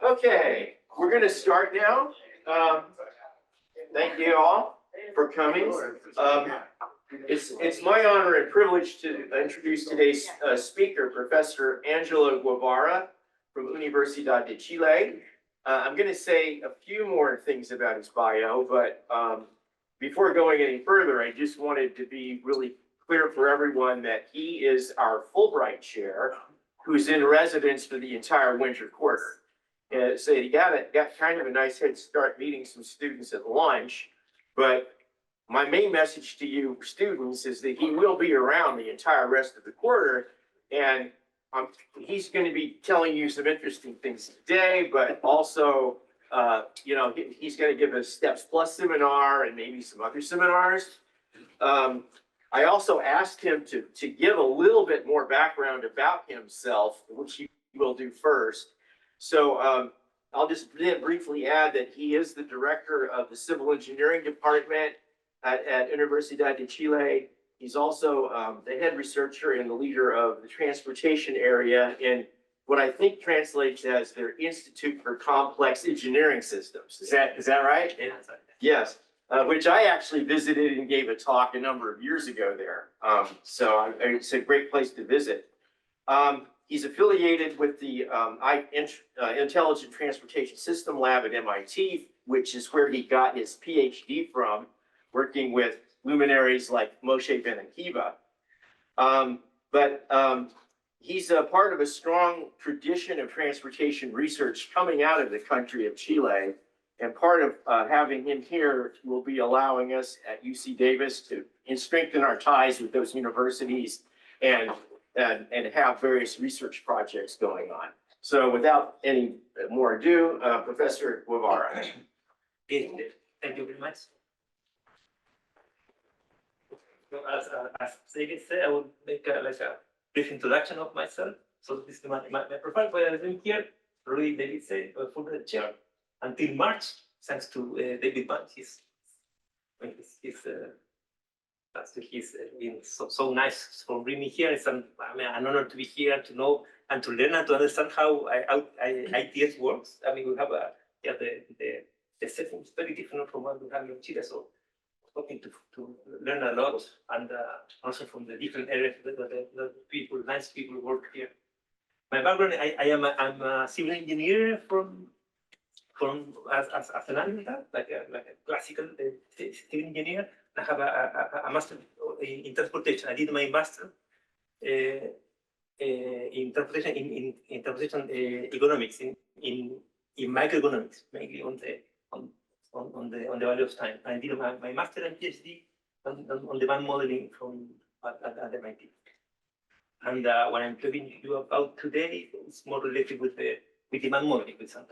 Okay, we're going to start now. Thank you all for coming. It's my honor and privilege to introduce today's speaker, Professor Angelo Guevara from Universidad de Chile. I'm going to say a few more things about his bio, but before going any further, I just wanted to be really clear for everyone that he is our Fulbright chair, who's in residence for the entire winter quarter. So he got kind of a nice head start meeting some students at lunch, but my main message to you students is that he will be around the entire rest of the quarter, and he's going to be telling you some interesting things today, but also, he's going to give a Steps Plus seminar and maybe some other seminars. I also asked him to give a little bit more background about himself, which he will do first. So I'll just then briefly add that he is the director of the Civil Engineering Department at Universidad de Chile. He's also the head researcher and the leader of the transportation area in what I think translates as their Institute for Complex Engineering Systems. Is that right? Yes. Which I actually visited and gave a talk a number of years ago there. So it's a great place to visit. He's affiliated with the Intelligent Transportation System Lab at MIT, which is where he got his PhD from, working with luminaries like Moshe Ben Akiva. He's a part of a strong tradition of transportation research coming out of the country of Chile. And part of having him here will be allowing us at UC Davis to strengthen our ties with those universities and have various research projects going on. So without any more ado, Professor Guevara. Thank you very much. So as David said, I will make a brief introduction of myself. So this is my profile. What I'm doing here, really, David said, Fulbright chair until March, thanks to David Bunn. He's been so nice for bringing me here. It's an honor to be here, to know and to learn and to understand how ITS works. I mean, we have the setting is very different from what we have in Chile. So hoping to learn a lot and also from the different areas that the nice people work here. My background, I'm a civil engineer as an undergrad, like a classical civil engineer. I have a master in transportation. I did my master in transportation in transportation economics in microeconomics, mainly on the value of time. I did my master and PhD on demand modeling at MIT. And what I'm talking to you about today is more related with demand modeling with some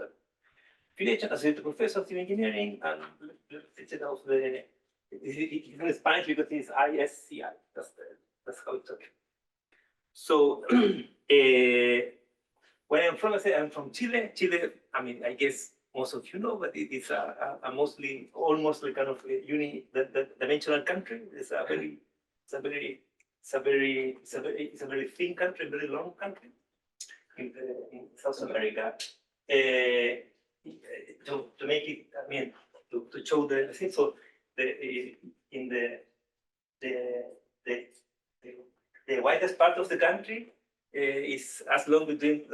affiliation as a professor of civil engineering and teacher of the. It's in Spanish because it's ISCI. That's how it's talking. So where I'm from, I say I'm from Chile. Chile, I mean, I guess most of you know, but it's a almost like kind of dimensional country. It's a very thin country, very long country in South America. To make it, I mean, to show the thing. So in the widest part of the country is as long between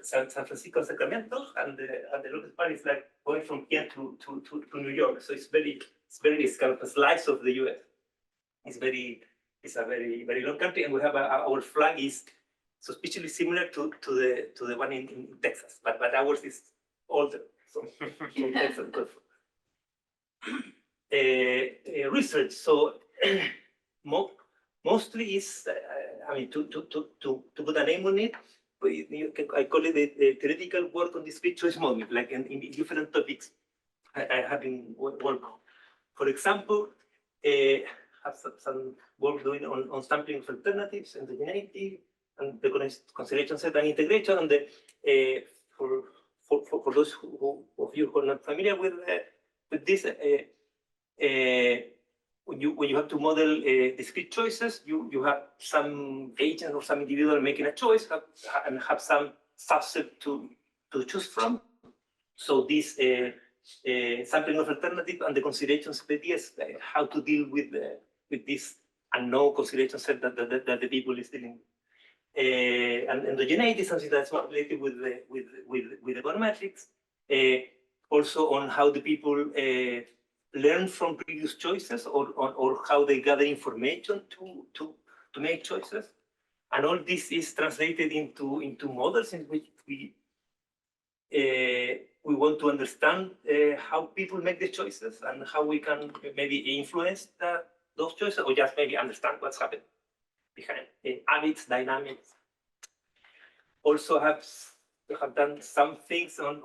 San Francisco and Sacramento, and the longest part is like going from here to New York. So it's kind of a slice of the U.S. It's a very long country, and we have our flag is suspiciously similar to the one in Texas, but ours is older. So Texas. Research. So mostly is, I mean, to put a name on it, I call it the theoretical work on discrete choice model, like in different topics I have been working on. For example, have some work doing on sampling of alternatives and the generative and the consideration set and integration. And for those of you who are not familiar with this, when you have to model discrete choices, you have some agent or some individual making a choice and have some subset to choose from. So this sampling of alternative and the considerations of the ideas, how to deal with this unknown consideration set that the people is dealing with. And endogeneity is something that's more related with the econometrics. Also on how the people learn from previous choices, or how they gather information to make choices. And all this is translated into models in which we want to understand how people make the choices and how we can maybe influence those choices, or just maybe understand what's happening behind habits, dynamics. Also have done some things on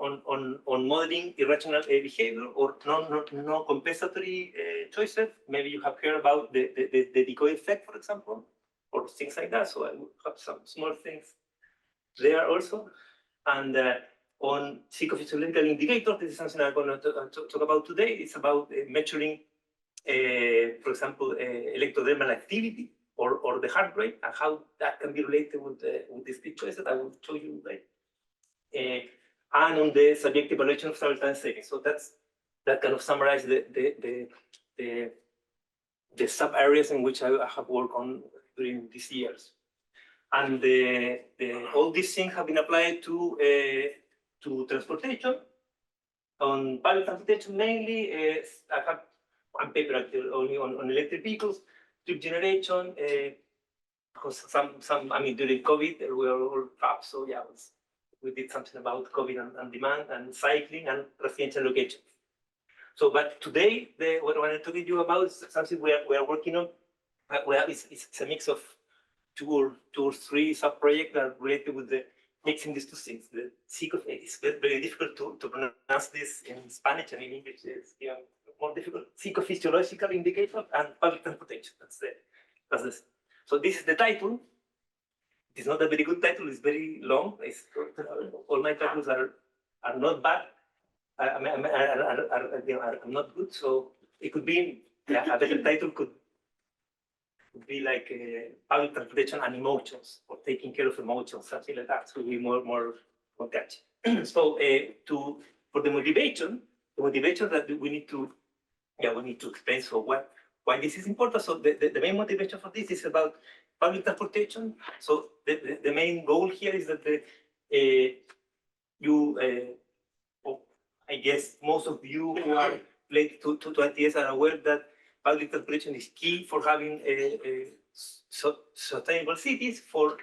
modeling irrational behavior or non-compensatory choices. Maybe you have heard about the decoy effect, for example, or things like that. So I will have some small things there also. And on psychophysiological indicators, this is something I'm going to talk about today. It's about measuring, for example, electrodermal activity or the heart rate, and how that can be related with these big choices I will show you later. And on the subjective evaluation of travel time savings. So that kind of summarizes the sub areas in which I have worked on during these years. And all these things have been applied to transportation. On public transportation mainly, I have one paper actually only on electric vehicles, trip generation, because I mean, during COVID, we were all trapped, so yeah, we did something about COVID and demand and cycling and residential locations. So, but today, what I want to talk to you about is something we are working on. It's a mix of two or three sub-projects that are related with the mixing these two things. The it's very difficult to pronounce this in Spanish, and in English it's more difficult. Psychophysiological indicator and public transportation. That's this. So this is the title. It's not a very good title. It's very long. All my titles are not bad. I'm not good. So it could be a better title could be like public transportation and emotions, or taking care of emotions, something like that. So it would be more catchy. So for the motivation that we need to explain. So why this is important. So the main motivation for this is about public transportation. So the main goal here is that I guess most of you who are related to ITS are aware that public transportation is key for having sustainable cities for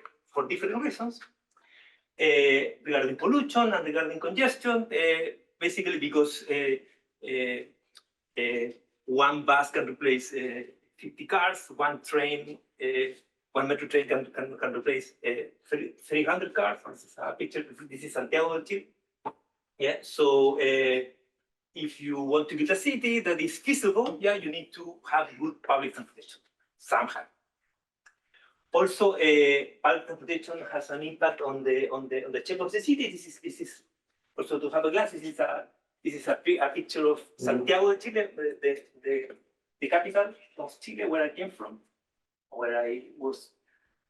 different reasons. Regarding pollution and regarding congestion, basically because one bus can replace 50 cars, one metro train can replace 300 cars. This is a picture. This is Santiago de Chile. Yeah. So if you want to build a city that is feasible, yeah, you need to have good public transportation somehow. Also, public transportation has an impact on the shape of the city. This is also to have a glance. This is a picture of Santiago de Chile, the capital of Chile, where I came from, where I was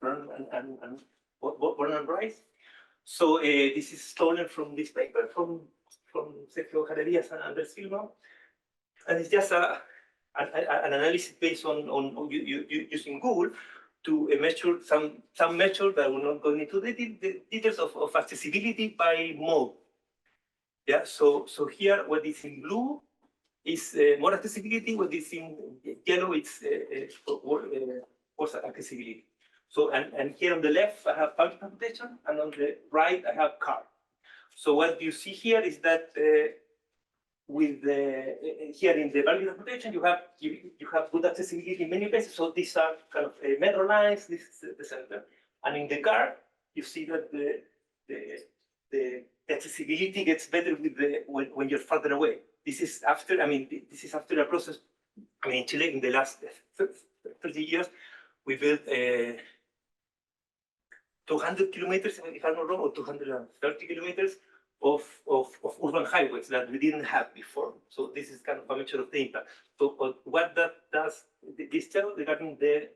born and raised. So this is stolen from this paper from Sergio Jaredias and Andres Silva, and it's just an analysis based on using Google to measure some measure that will not go into the details of accessibility by mode. Yeah. So here, what is in blue is more accessibility. What is in yellow is worse accessibility. So and here on the left I have public transportation, and on the right I have car. So what you see here is that with here in the public transportation you have good accessibility in many places. So these are kind of metro lines. This is the center, and in the car you see that the accessibility gets better with when you're farther away. This is after. I mean, this is after a process. I mean, in Chile in the last 30 years we built 200 kilometers, if I'm not wrong, or 230 kilometers of urban highways that we didn't have before. So this is kind of a measure of the impact. So what that does, this tells regarding the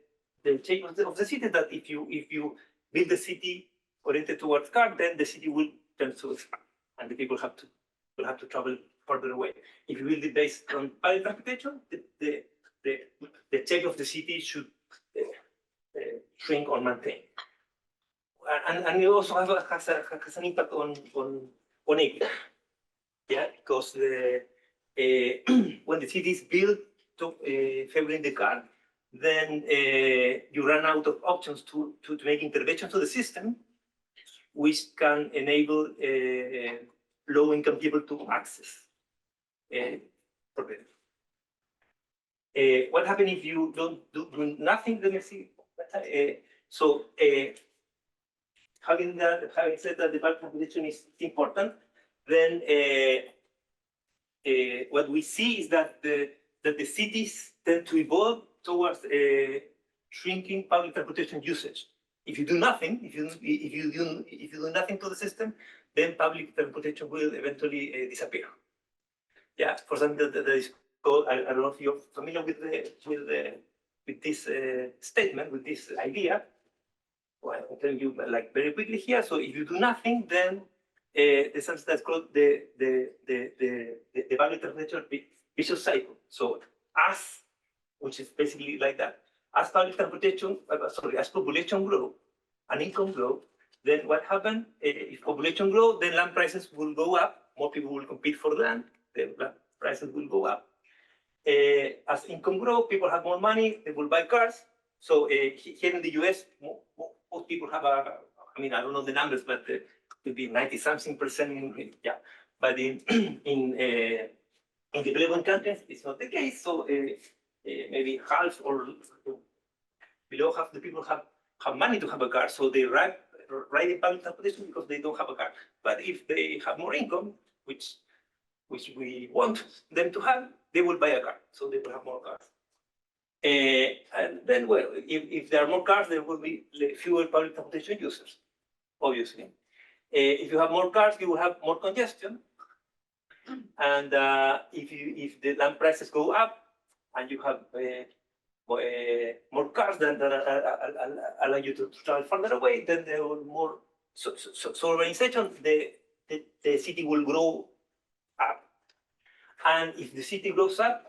shape of the city, that if you build the city oriented towards car, then the city will tend to expand. and the people will have to travel further away. If you build it based on public transportation, the check of the city should shrink or maintain. And it also has an impact on equity. Yeah, because when the city is built to favoring the car, then you run out of options to make interventions to the system, which can enable low-income people to access property. What happens if you don't do nothing? Let me see. Having said that the bulk population is important, then what we see is that the cities tend to evolve towards shrinking public transportation usage. If you do nothing, if you do nothing to the system, then public transportation will eventually disappear. Yeah, for something that is called, I don't know if you're familiar with this statement, with this idea. Well, I'll tell you like very quickly here. So if you do nothing, then there's something that's called the public transportation vicious cycle. So which is basically like that, as public transportation, as population grow and income grow, then what happens? If population grow, then land prices will go up. More people will compete for land. The land prices will go up. As income grow, people have more money. They will buy cars. So here in the US, most people have I mean, I don't know the numbers, but it could be 90-something%. Yeah, but in developing countries, it's not the case. So maybe half or below half the people have money to have a car, so they ride in public transportation because they don't have a car. But if they have more income, which we want them to have, they will buy a car, so they will have more cars. And then, well, if there are more cars, there will be fewer public transportation users, obviously. If you have more cars, you will have more congestion. And if the land prices go up and you have more cars that allow you to travel further away, then there will more. So urbanization, the city will grow up. And if the city grows up,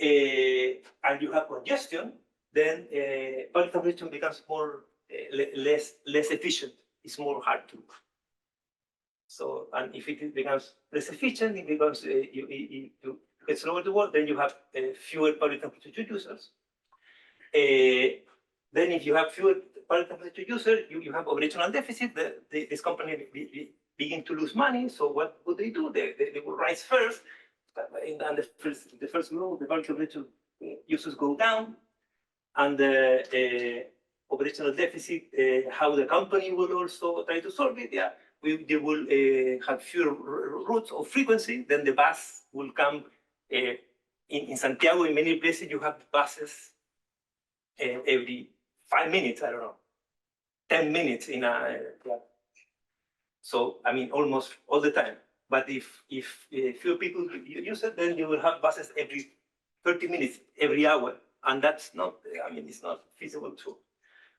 and you have congestion, then public transportation becomes more less efficient. It's more hard to. So, and if it becomes less efficient, it becomes you get slower to work. Then you have fewer public transportation users. Then, if you have fewer public transportation users, you have operational deficit. This company begin to lose money. So, what would they do? They will rise first. And the first move, the public transportation users go down, and the operational deficit, how the company will also try to solve it. Yeah, they will have fewer routes of frequency. Then the bus will come. In Santiago, in many places, you have buses every 5 minutes. I don't know, 10 minutes in a. So I mean, almost all the time. But if few people use it, then you will have buses every 30 minutes, every hour. And that's not, I mean, it's not feasible too.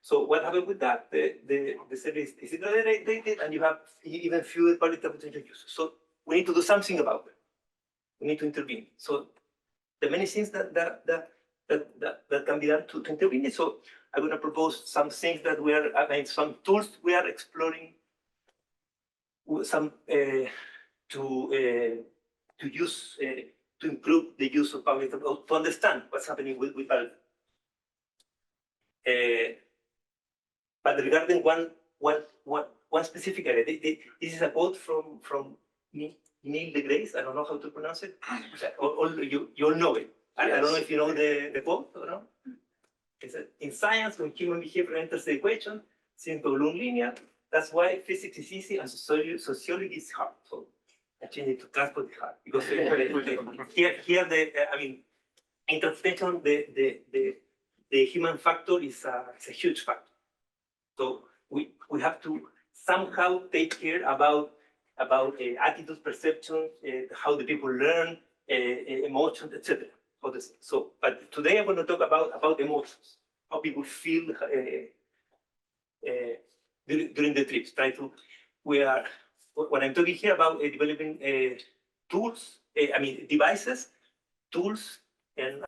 So what happened with that? The service is deteriorated, and you have even fewer public transportation users. So we need to do something about it. We need to intervene. So the many things that can be done to intervene. So I'm going to propose some things that some tools we are exploring, some to use to improve the use of public to understand what's happening with public. But regarding one specific area, this is a quote from Neil deGrasse. I don't know how to pronounce it. You all know it. I don't know if you know the quote or not. It says, in science, when human behavior enters the equation, seems to look linear. That's why physics is easy and sociology is hard. So I changed it to transport is hard because here I mean, in transportation, the human factor is a huge factor. So we have to somehow take care about attitudes, perceptions, how the people learn, emotions, etc. So, but today I'm going to talk about emotions, how people feel during the trips. what I'm talking here about developing tools, devices, tools, and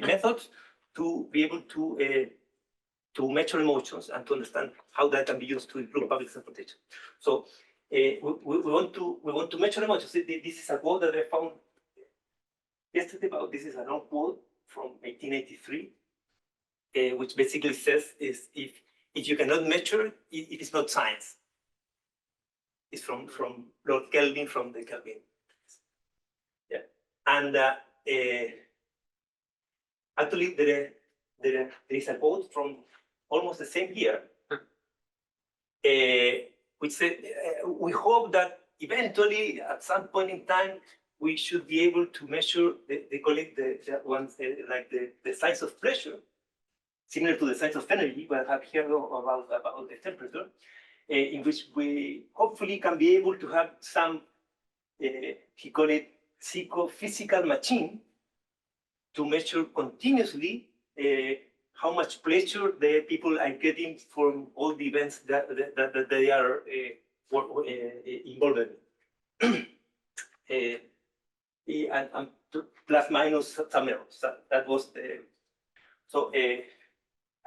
methods to be able to measure emotions and to understand how that can be used to improve public transportation. So we want to measure emotions. This is a quote that I found yesterday. This is a long quote from 1883, which basically says is if you cannot measure, it is not science. It's from Lord Kelvin, from the Kelvin. Yeah, and actually there is a quote from almost the same year, which said, we hope that eventually, at some point in time, we should be able to measure the size of pressure, similar to the size of energy, but I have heard about the temperature, in which we hopefully can be able to have some, he called it psychophysical machine, to measure continuously how much pleasure the people are getting from all the events that they are involved in. And plus minus some errors. That was the. So I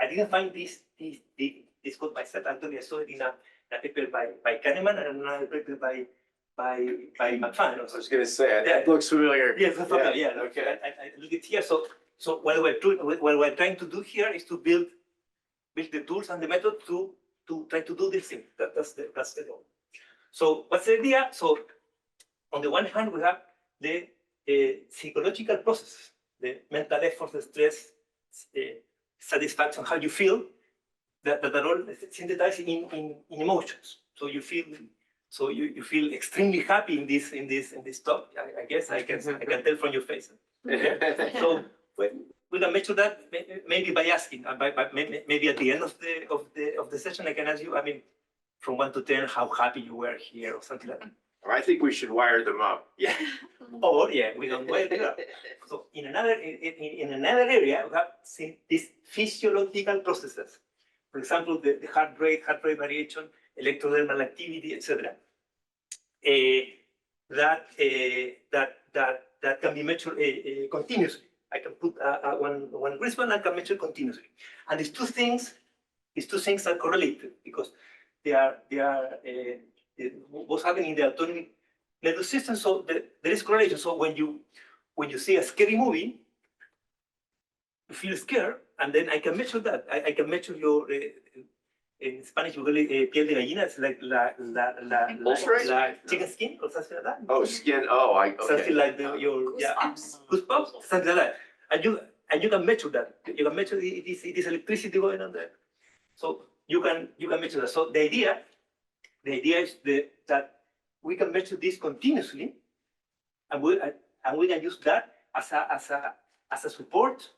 didn't find this code myself. Actually, I saw it in a paper by Kahneman and another paper by McFadden. I was going to say, it looks familiar. Yes, yeah. Okay. I look at here. So what we're trying to do here is to build the tools and the method to try to do this thing. That's the goal. So what's the idea? So on the one hand, we have the psychological processes, the mental effort, the stress, satisfaction, how you feel, that are all synthesized in emotions. So you feel extremely happy in this talk. I guess I can tell from your face. So we can measure that maybe by asking, maybe at the end of the session I can ask you. I mean, from 1 to 10, how happy you were here or something like that. I think we should wire them up. Yeah. Or we don't wire them up. So in another area, we have seen these physiological processes. For example, the heart rate variation, electrodermal activity, etc. That can be measured continuously. I can put one wristband and can measure continuously. And these two things are correlated because they are what's happening in the autonomic nervous system. So there is correlation. So when you see a scary movie, you feel scared, and then I can measure that. I can measure your in Spanish we call it piel de gallina. It's like la chicken skin or something like that. Oh, skin. Oh, okay. Something like your goosebumps, something like that. And you can measure that. You can measure it is electricity going on there. So you can measure that. So the idea is that we can measure this continuously, and we can use that as a support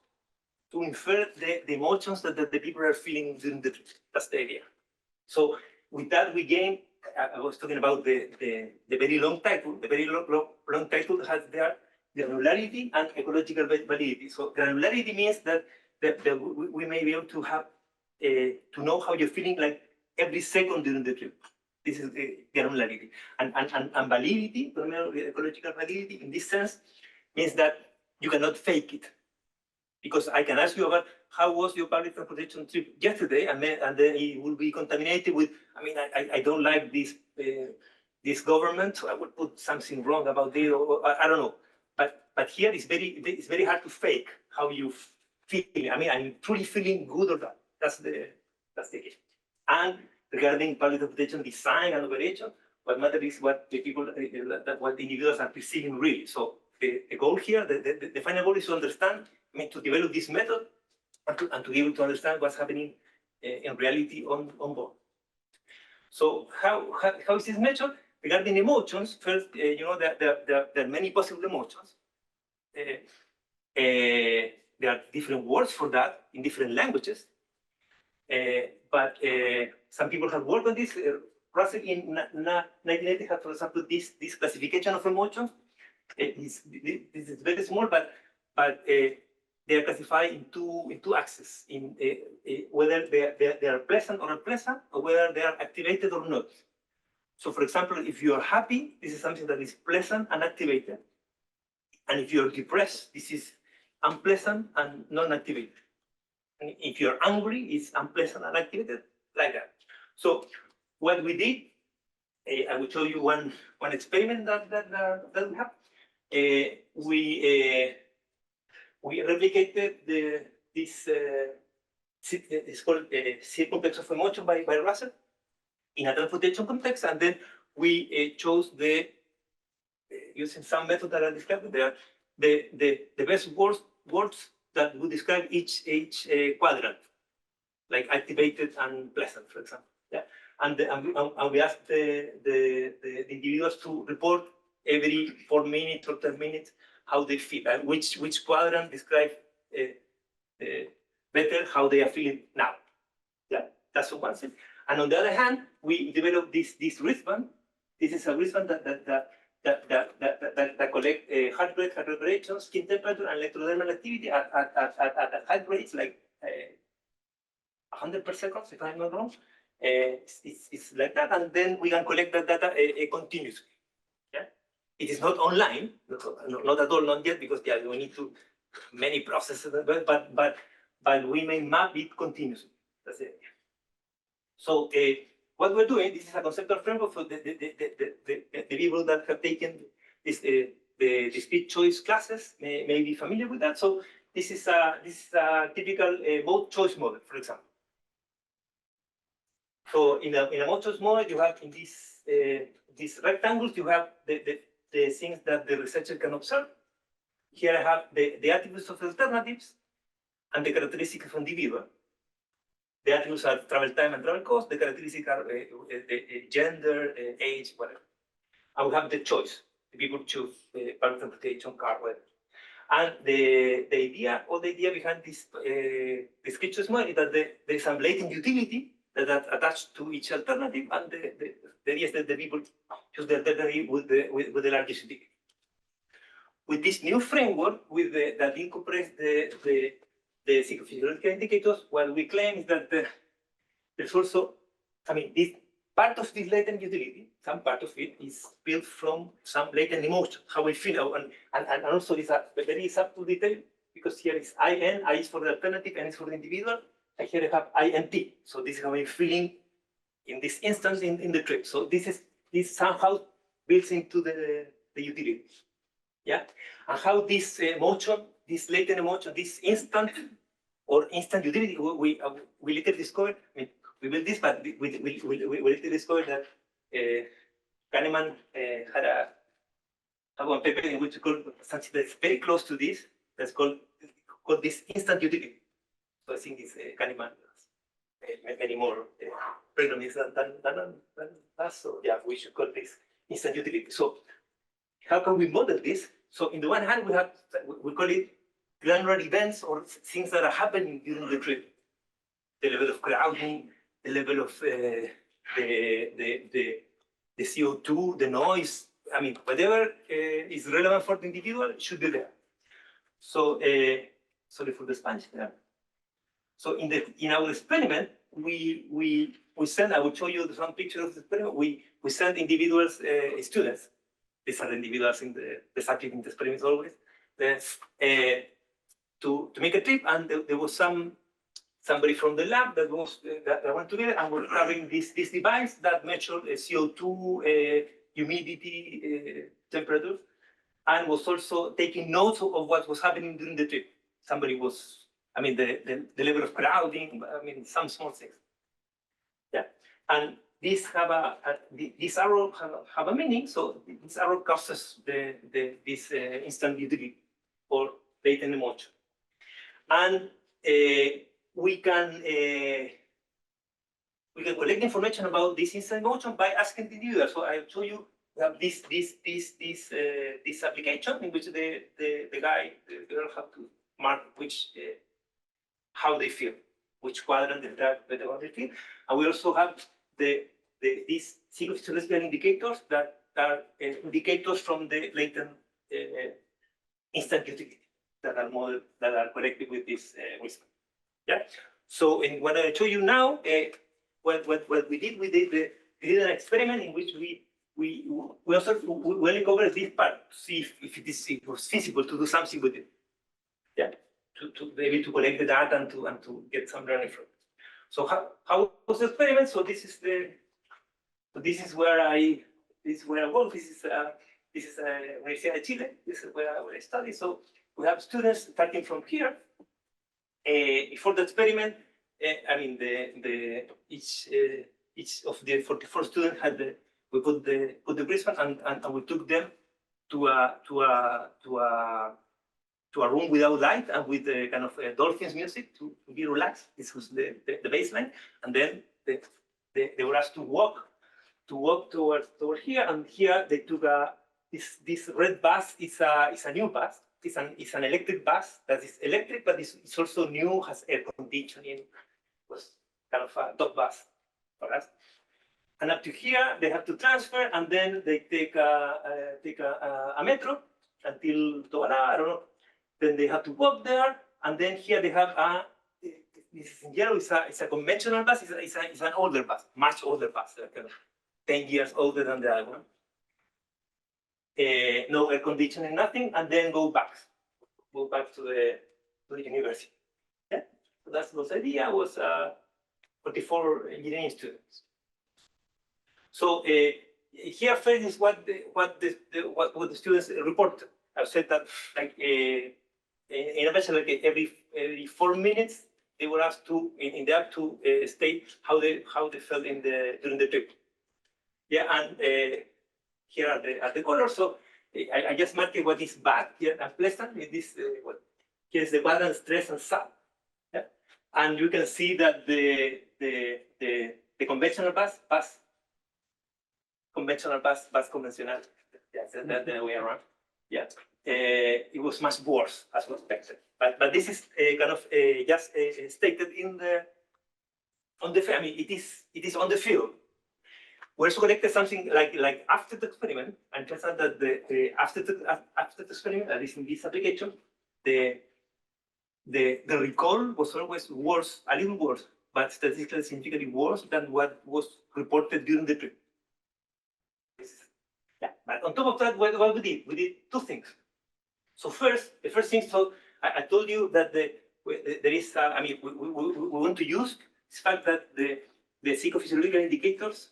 to infer the emotions that the people are feeling during the trip. That's the idea. So with that we gain. I was talking about the very long title. The very long title has there granularity and ecological validity. So granularity means that we may be able to have to know how you're feeling like every second during the trip. This is granularity. And validity, ecological validity, in this sense, means that you cannot fake it. Because I can ask you about how was your public transportation trip yesterday, and then it will be contaminated with, I mean, I don't like this government, so I would put something wrong about it, or I don't know. But here it's very hard to fake how you feel. I mean, I'm truly feeling good or bad. That's the case. And regarding public transportation design and operation, what matters is what the people, what the individuals are perceiving really. So the goal here, the final goal is to understand, I mean, to develop this method and to be able to understand what's happening in reality on board. So how is this measured? Regarding emotions, first, there are many possible emotions. There are different words for that in different languages. But some people have worked on this. Russell in 1980 had, for example, this classification of emotions. This is very small, but they are classified in two axes, in whether they are pleasant or unpleasant, or whether they are activated or not. So for example, if you are happy, this is something that is pleasant and activated. And if you're depressed, this is unpleasant and non-activated. And if you're angry, it's unpleasant and activated, like that. So what we did, I will show you one experiment that we have. We replicated this it's called C-complex of emotion by Russell in a transportation context, and then we chose the using some method that I described there, the best words that would describe each quadrant, like activated and pleasant, for example. Yeah, and we asked the individuals to report every 4 minutes or 10 minutes how they feel, and which quadrant describes better how they are feeling now. Yeah, that's one thing. And on the other hand, we developed this wristband. This is a wristband that collect heart rate, heart variation, skin temperature, and electrodermal activity at high rates, like 100 per second, if I'm not wrong. It's like that, and then we can collect that data continuously. Yeah, it is not online, not at all, not yet, because yeah, we need to many processes, but we may map it continuously. That's it. So what we're doing, this is a conceptual framework for the people that have taken this the speed choice classes may be familiar with that. So this is a typical mode choice model, for example. So in a mode choice model, you have in these rectangles, you have the things that the researcher can observe. Here I have the attributes of alternatives and the characteristics of individual. The attributes are travel time and travel cost. The characteristics are gender, age, whatever. And we have the choice. The people choose public transportation, car, whatever. And the idea behind this description model is that there is some latent utility that attached to each alternative, and the idea is that the people choose the alternative with the largest utility. With this new framework, that incorporates the psychophysiological indicators, what we claim is that there's also, this part of this latent utility, some part of it is built from some latent emotion, how we feel, and also it's a very subtle detail, because here is IN, I is for the alternative, N is for the individual, and here I have INT. So this is how I'm feeling in this instance in the trip. So this somehow builds into the utility. Yeah, and how this emotion, this latent emotion, this instant utility, we later discovered. We built this, but we later discovered that Kahneman had one paper in which we called something that's very close to this. That's called this instant utility. So I think this Kahneman has many more programs than us. So yeah, we should call this instant utility. So how can we model this? So in the one hand, we call it granular events or things that are happening during the trip. The level of crowding, the level of the CO2, the noise. Whatever is relevant for the individual should be there. So sorry for the Spanish there. So in our experiment, we send. I will show you some pictures of the experiment. We send individuals, students. These are the individuals in the subject in the experiment always. To make a trip, and there was somebody from the lab that went together, and we're having this device that measured CO2, humidity, temperature, and was also taking notes of what was happening during the trip. Somebody was, the level of crowding, some small things. Yeah, and these this arrow have a meaning. So this arrow causes this instant utility or latent emotion. And we can collect information about this instant emotion by asking the individual. So I'll show you. We have this application in which the girl have to mark how they feel, which quadrant they feel, and we also have these psychophysiological indicators that are indicators from the latent instant utility that are collected with this whisper. Yeah. So what I show you now, what we did, we did did an experiment in which we also we only covered this part to see if it was feasible to do something with it. Yeah, to maybe to collect the data and to get some learning from it. So how was the experiment? So this is where I work. This is Universidad de Chile. This is where I study. So we have students starting from here. For the experiment, I mean each of the 44 students had we put the wristband and we took them to a room without light and with a kind of dolphins music to be relaxed. This was the baseline, and then they were asked to walk toward here, and here they took this red bus. It's a new bus. It's an electric bus that is electric, but it's also new, has air conditioning. It was kind of a top bus for us. And up to here, they have to transfer, and then they take a metro until Tobalá, I don't know. Then they have to walk there, and then here they have this is in yellow. It's a conventional bus. It's an older bus, much older bus, like 10 years older than the other one. No air conditioning, nothing, and then go back to the university. Yeah, so that's the idea. Was 44 engineering students. So here first is what the students reported. I've said that like in a measure, like every 4 minutes they were asked to in the app to state how they felt during the trip. Yeah, and here are the colors. So I just marked what is bad here and pleasant. This here is the balance, stress, and sad. Yeah, and you can see that the conventional bus conventional. Yeah, that's the way around. Yeah, it was much worse as was expected. But this is kind of just stated on the. I mean, it is on the field. We also collected something like after the experiment, and turns out that after the experiment, at least in this application, the recall was always worse, a little worse, but statistically significantly worse than what was reported during the trip. Yeah, but on top of that, what we did two things. So the first thing, so I told you that there is, I mean, we want to use this fact that the psychophysiological indicators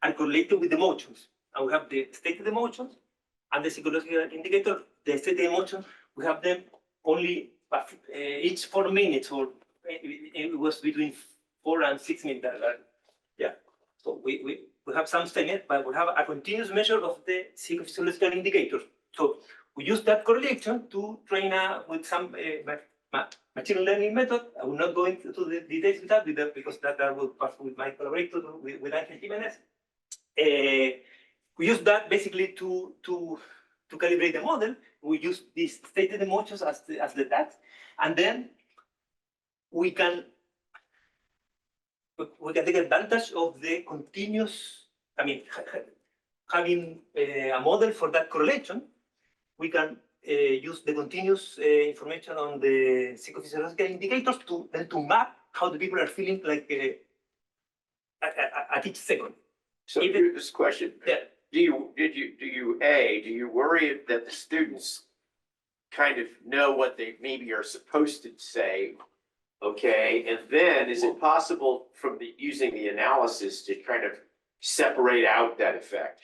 are correlated with emotions. And we have the stated emotions and the psychological indicator, the stated emotions, we have them only each 4 minutes, or it was between 4 and 6 minutes. Yeah, so we have some statement, but we have a continuous measure of the psychophysiological indicators. So we use that correlation to train with some machine learning method. I will not go into the details with that because that will pass with my collaborator, with Angelo Jimenez. We use that basically to calibrate the model. We use these stated emotions as the tags, and then we can take advantage of the continuous. I mean, having a model for that correlation, we can use the continuous information on the psychophysiological indicators to map how the people are feeling, like at each second. So here's this question. Yeah. Do you worry that the students kind of know what they maybe are supposed to say? Okay, and then is it possible from using the analysis to kind of separate out that effect?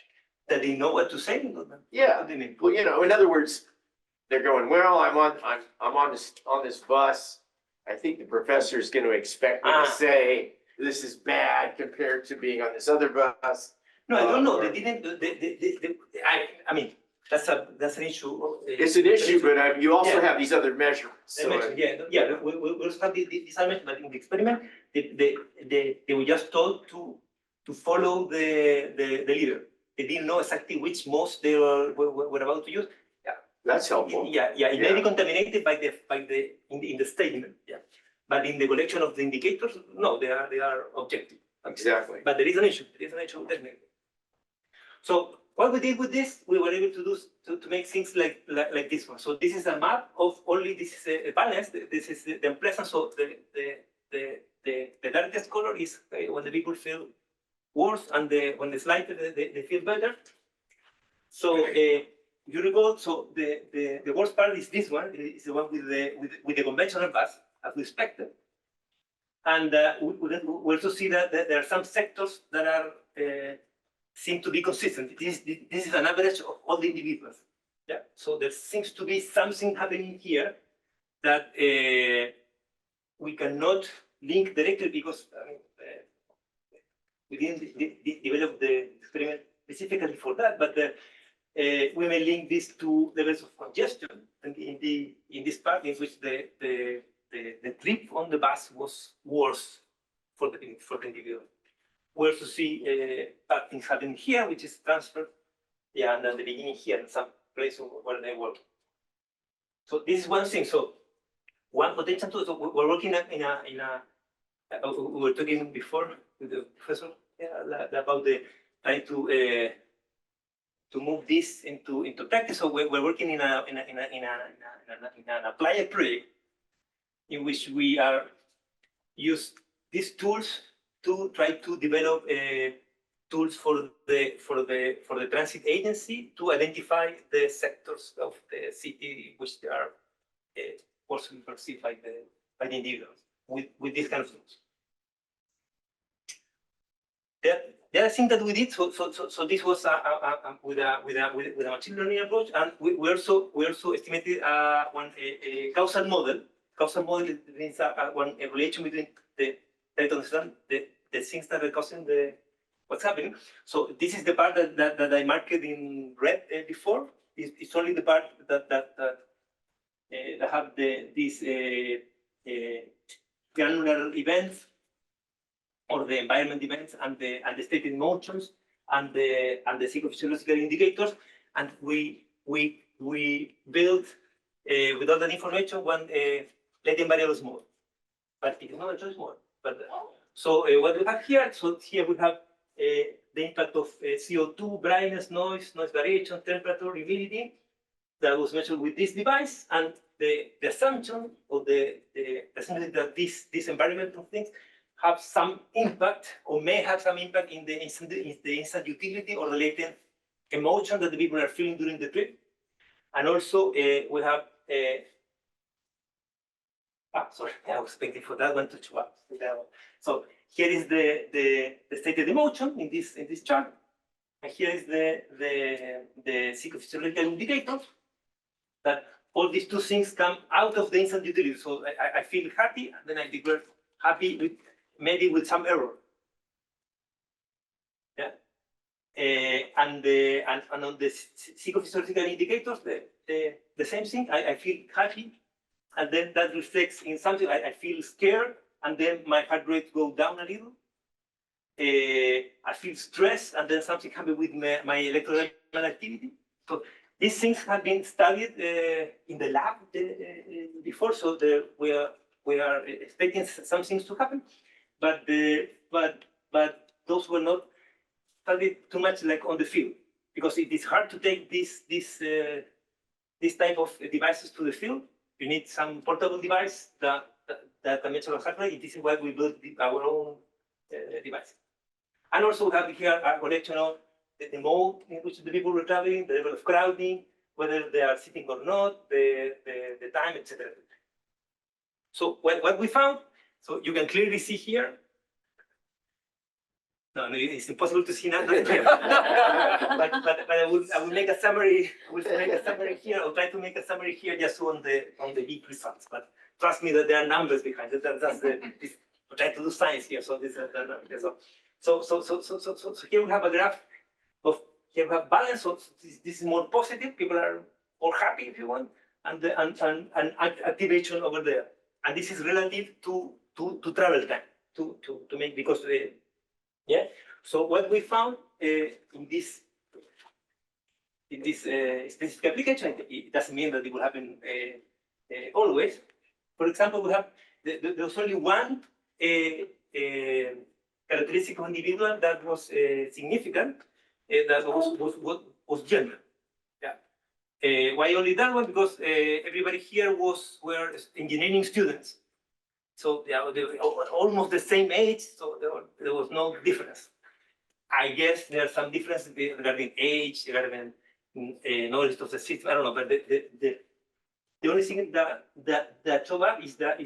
That they know what to say? Yeah. What do you mean? Well, you know, in other words, they're going, well, I'm on this bus. I think the professor is going to expect me to say this is bad compared to being on this other bus. No, I don't know. They didn't. I mean, that's an issue. It's an issue, but you also have these other measurements. So We also have these elements, but in the experiment, they were just told to follow the leader. They didn't know exactly which modes they were about to use. Yeah, that's helpful. Yeah, it may be contaminated by in the statement. Yeah, but in the collection of the indicators, no, they are objective. Exactly. But there is an issue. There is an issue definitely. So what we did with this, we were able to do to make things like this one. So this is a map of only, this is a balance. This is the unpleasant. So the darkest color is when the people feel worse, and when the lighter, they feel better. So you recall, so the worst part is this one, is the one with the conventional bus, as we expected. And we also see that there are some sectors that are seem to be consistent. This is an average of all the individuals. Yeah. So there seems to be something happening here that we cannot link directly because we didn't develop the experiment specifically for that, but we may link this to levels of congestion in this part in which the trip on the bus was worse for the individual. We also see bad things happening here, which is transfer, yeah, and at the beginning here, in some place where they work. So this is one thing. So one potential tool. So we're working in a we were talking before with the professor, yeah, about the trying to move this into practice. So we're working in an applied project in which we are use these tools to try to develop tools for the transit agency to identify the sectors of the city which they are forcibly perceived by the individuals with these kind of tools. The other thing that we did, so this was with a machine learning approach, and we also estimated a causal model. Causal model means a relation between try to understand the things that are causing what's happening. So this is the part that I marked in red before. It's only the part that have these granular events or the environment events and the state emotions and the psychophysiological indicators, and we build with all that information one latent variables model. But it is not a choice model. But so what we have here, so here we have the impact of CO2, brightness, noise variation, temperature, humidity that was measured with this device, and the assumption or the assumption that this environmental things have some impact or may have some impact in the instant utility or the latent emotion that the people are feeling during the trip. And also we have sorry, I was expecting for that one to show up. So here is the stated emotion in this chart, and here is the psychophysiological indicator that all these two things come out of the instant utility. So I feel happy, and then I declare happy with maybe with some error. Yeah, and on the psychophysiological indicators, the same thing. I feel happy, and then that reflects in something. I feel scared, and then my heart rate goes down a little. I feel stressed, and then something happens with my electrodermal activity. So these things have been studied in the lab before, so we are expecting some things to happen, but those were not studied too much like on the field, because it is hard to take this type of devices to the field. You need some portable device that measures heart rate. This is why we built our own device. And also we have here a collection of the mode in which the people were traveling, the level of crowding, whether they are sitting or not, the time, etc. So what we found, so you can clearly see here. No, it's impossible to see now. but I will make a summary. I will make a summary here. I'll try to make a summary here just on the big results. But trust me that there are numbers behind it. That's we're trying to do science here. So this is so here we have a graph of here we have balance. So this is more positive. People are more happy if you want, and activation over there. And this is relative to travel time to make because. Yeah. So what we found in this specific application, it doesn't mean that it will happen always. For example, we have there's only one characteristic of individual that was significant. That was gender. Yeah. Why only that one? Because everybody here were engineering students. So they were almost the same age, so there was no difference. I guess there are some differences regarding age, regarding knowledge of the system. I don't know, but the only thing that show up is that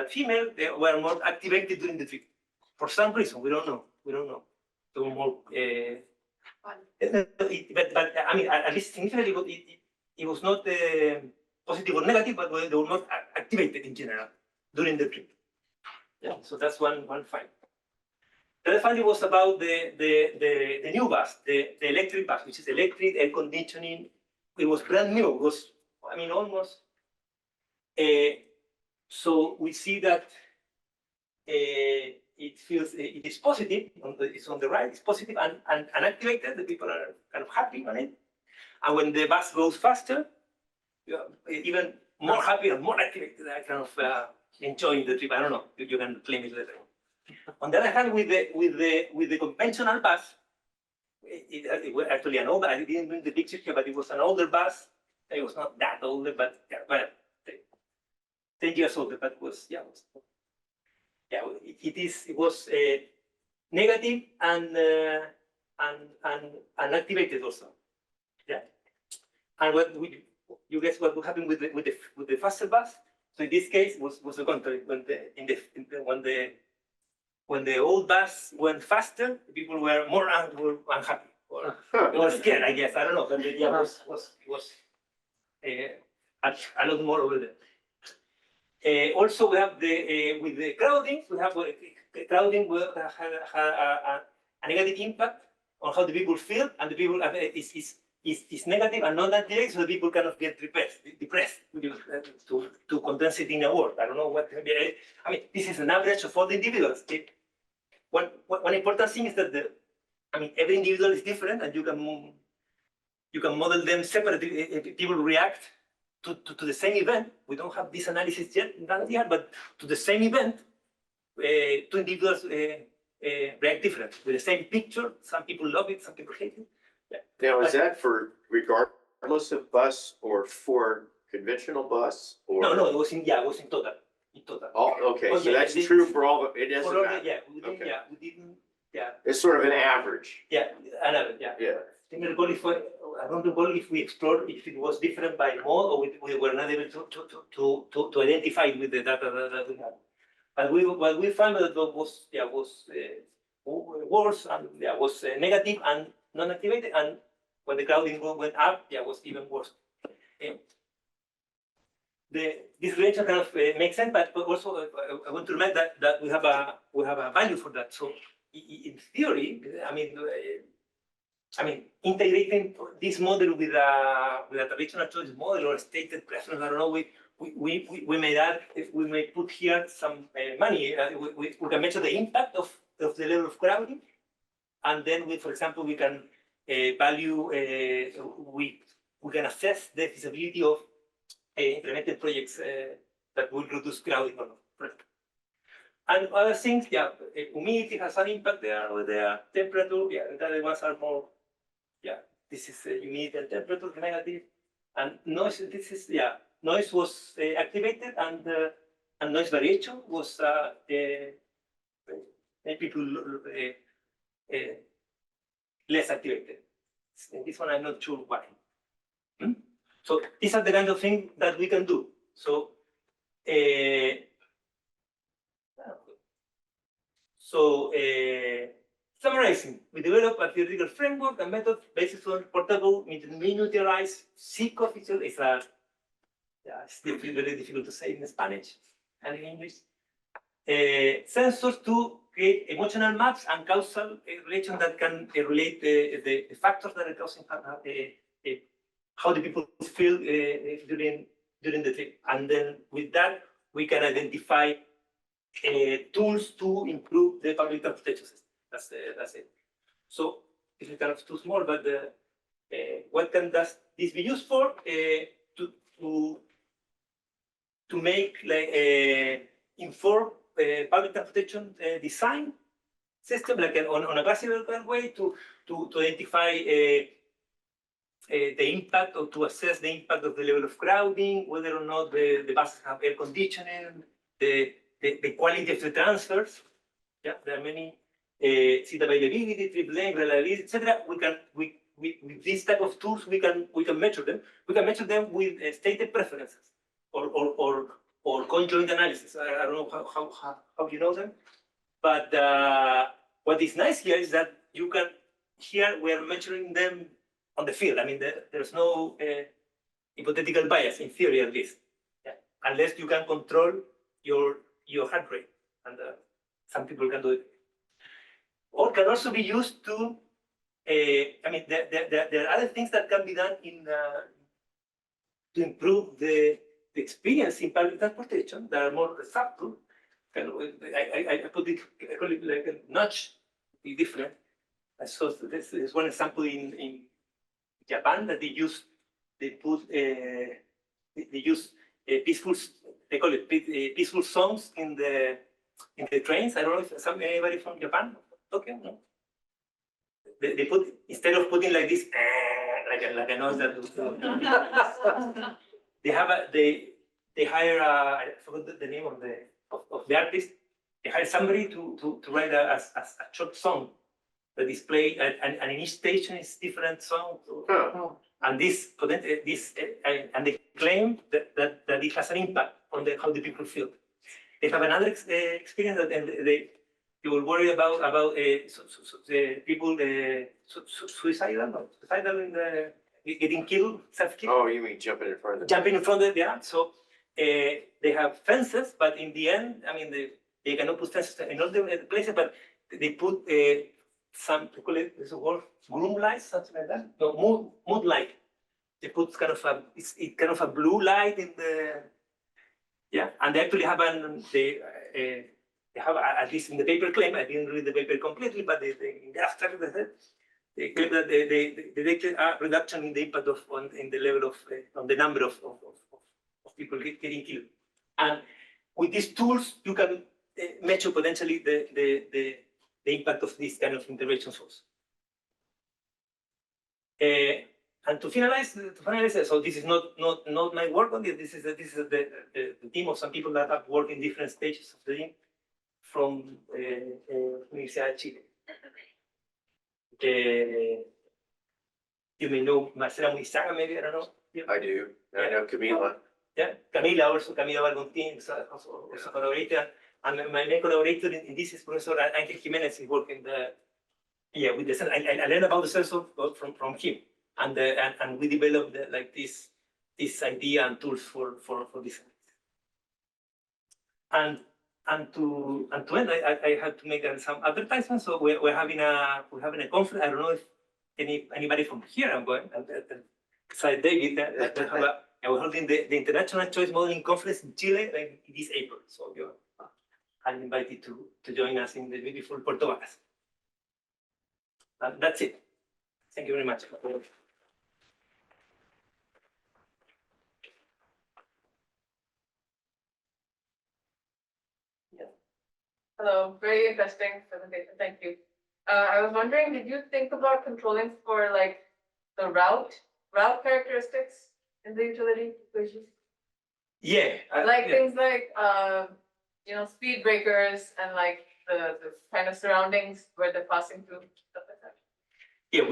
female they were more activated during the trip for some reason. We don't know. They were more. But I mean, at least significantly, it was not positive or negative, but they were not activated in general during the trip. Yeah, so that's one find. The other finding was about the new bus, the electric bus, which is electric, air conditioning. It was brand new. It was, I mean, almost. So we see that it is positive. It's on the right. It's positive and activated. The people are kind of happy on it. And when the bus goes faster, even more happy and more activated. I kind of enjoying the trip. I don't know. You can claim it later. On the other hand, with the conventional bus, it was actually an older. I didn't bring the picture here, but it was an older bus. It was not that older, but 10 years older. But it was it was negative and activated also. Yeah. And you guess what happened with the faster bus? So in this case, was the contrary. When the old bus went faster, people were more unhappy or scared, I guess. I don't know, but it was a lot more over there. Also, we have with the crowding, we have crowding will have a negative impact on how the people feel, and the people is negative and not activated, so the people kind of get depressed to condense it in a word. I don't know what. I mean, this is an average of all the individuals. One important thing is that every individual is different, and you can model them separately. People react to the same event. We don't have this analysis yet, but to the same event, two individuals react differently. With the same picture, some people love it, some people hate it. Yeah. Now, is that for regardless of bus or for conventional bus? Or? No, it was in total. Oh, okay, Oh, so yeah, that's true for all, it doesn't For all matter. we didn't. It's sort of an average. Yeah, another, yeah. Yeah. I don't recall if we explored if it was different by mode or we were not able to identify it with the data that we had. But what we found that was worse and was negative and non-activated, and when the crowding went up, was even worse. This relation kind of makes sense, but also I want to remind that we have a value for that. So in theory, I mean, integrating this model with a traditional choice model or a stated preference, I don't know. We may put here some money. We can measure the impact of the level of crowding, and then for example, we can value. We can assess the feasibility of implemented projects that will reduce crowding or not. And other things, humidity has an impact there with the temperature. The other ones are more. This is humidity and temperature negative, and noise. This is noise was activated, and noise variation was people less activated. And this one I'm not sure why. So these are the kind of things that we can do. So, summarizing, we developed a theoretical framework and method based on portable, miniaturized psychophysiological. It's very difficult to say in Spanish and in English. Sensors to create emotional maps and causal relations that can relate the factors that are causing how the people feel during the trip. And then with that, we can identify tools to improve the public transportation system. That's it. So it's kind of too small, but what can this be used for? To make inform public transportation design system, like on a classical way, to identify the impact or to assess the impact of the level of crowding, whether or not the buses have air conditioning, the quality of the transfers. There are many seat availability, trip length, reliability, etc. With this type of tools, we can measure them. We can measure them with stated preferences or conjoint analysis. I don't know how you know them, but what is nice here is that you can. Here we are measuring them on the field. I mean, there's no hypothetical bias in theory, at least, unless you can control your heart rate, and some people can do it. Or can also be used to. I mean, there are other things that can be done to improve the experience in public transportation that are more subtle. I put it, I call it like a notch, be different. So this is one example in Japan that they use peaceful, they call it peaceful songs in the trains. I don't know if anybody from Japan. Okay, no. They put, instead of putting like this, like a noise that they hire I forgot the name of the artist. They hire somebody to write a short song that display, and in each station is different song. And this and they claim that it has an impact on how the people feel. They have another experience that they will worry about the people suicidal in the getting killed, self-killed. Oh, you mean jumping in front of them? Jumping in front of them, yeah. So they have fences, but in the end, I mean, they cannot put fences in all the places, but they put some, they call it, there's a word, gloom lights, something like that. No, mood light. They put kind of a blue light in the, yeah, and they actually have they have, at least in the paper claim, I didn't read the paper completely, but in the abstract, they claim that they detected a reduction in the impact in the level of, on the number of people getting killed. And with these tools, you can measure potentially the impact of this kind of intervention source. And to finalize, so this is not my work on this. This is the team of some people that have worked in different stages of the team from Universidad de Chile. You may know Marcela Munizaga, maybe, I don't know. I do. I know Camila. Yeah, Camila Balgontín also collaborated. And my main collaborator in this is Professor Angel Jimenez. He worked in with the sensor. I learned about the sensor from him, and we developed like this idea and tools for this. And to end, I had to make some advertisements. So we're having a conference. I don't know if anybody from here. I'm going. Besides David, we're holding the International Choice Modeling Conference in Chile this April. So I'm invited to join us in the beautiful Puerto Varas. And that's it. Thank you very much. Hello, very interesting presentation. Thank you. I was wondering, did you think about controlling for like the route characteristics in the utility equation? Yeah. Things like speed breakers and like the kind of surroundings where they're passing through, stuff like that. Yeah,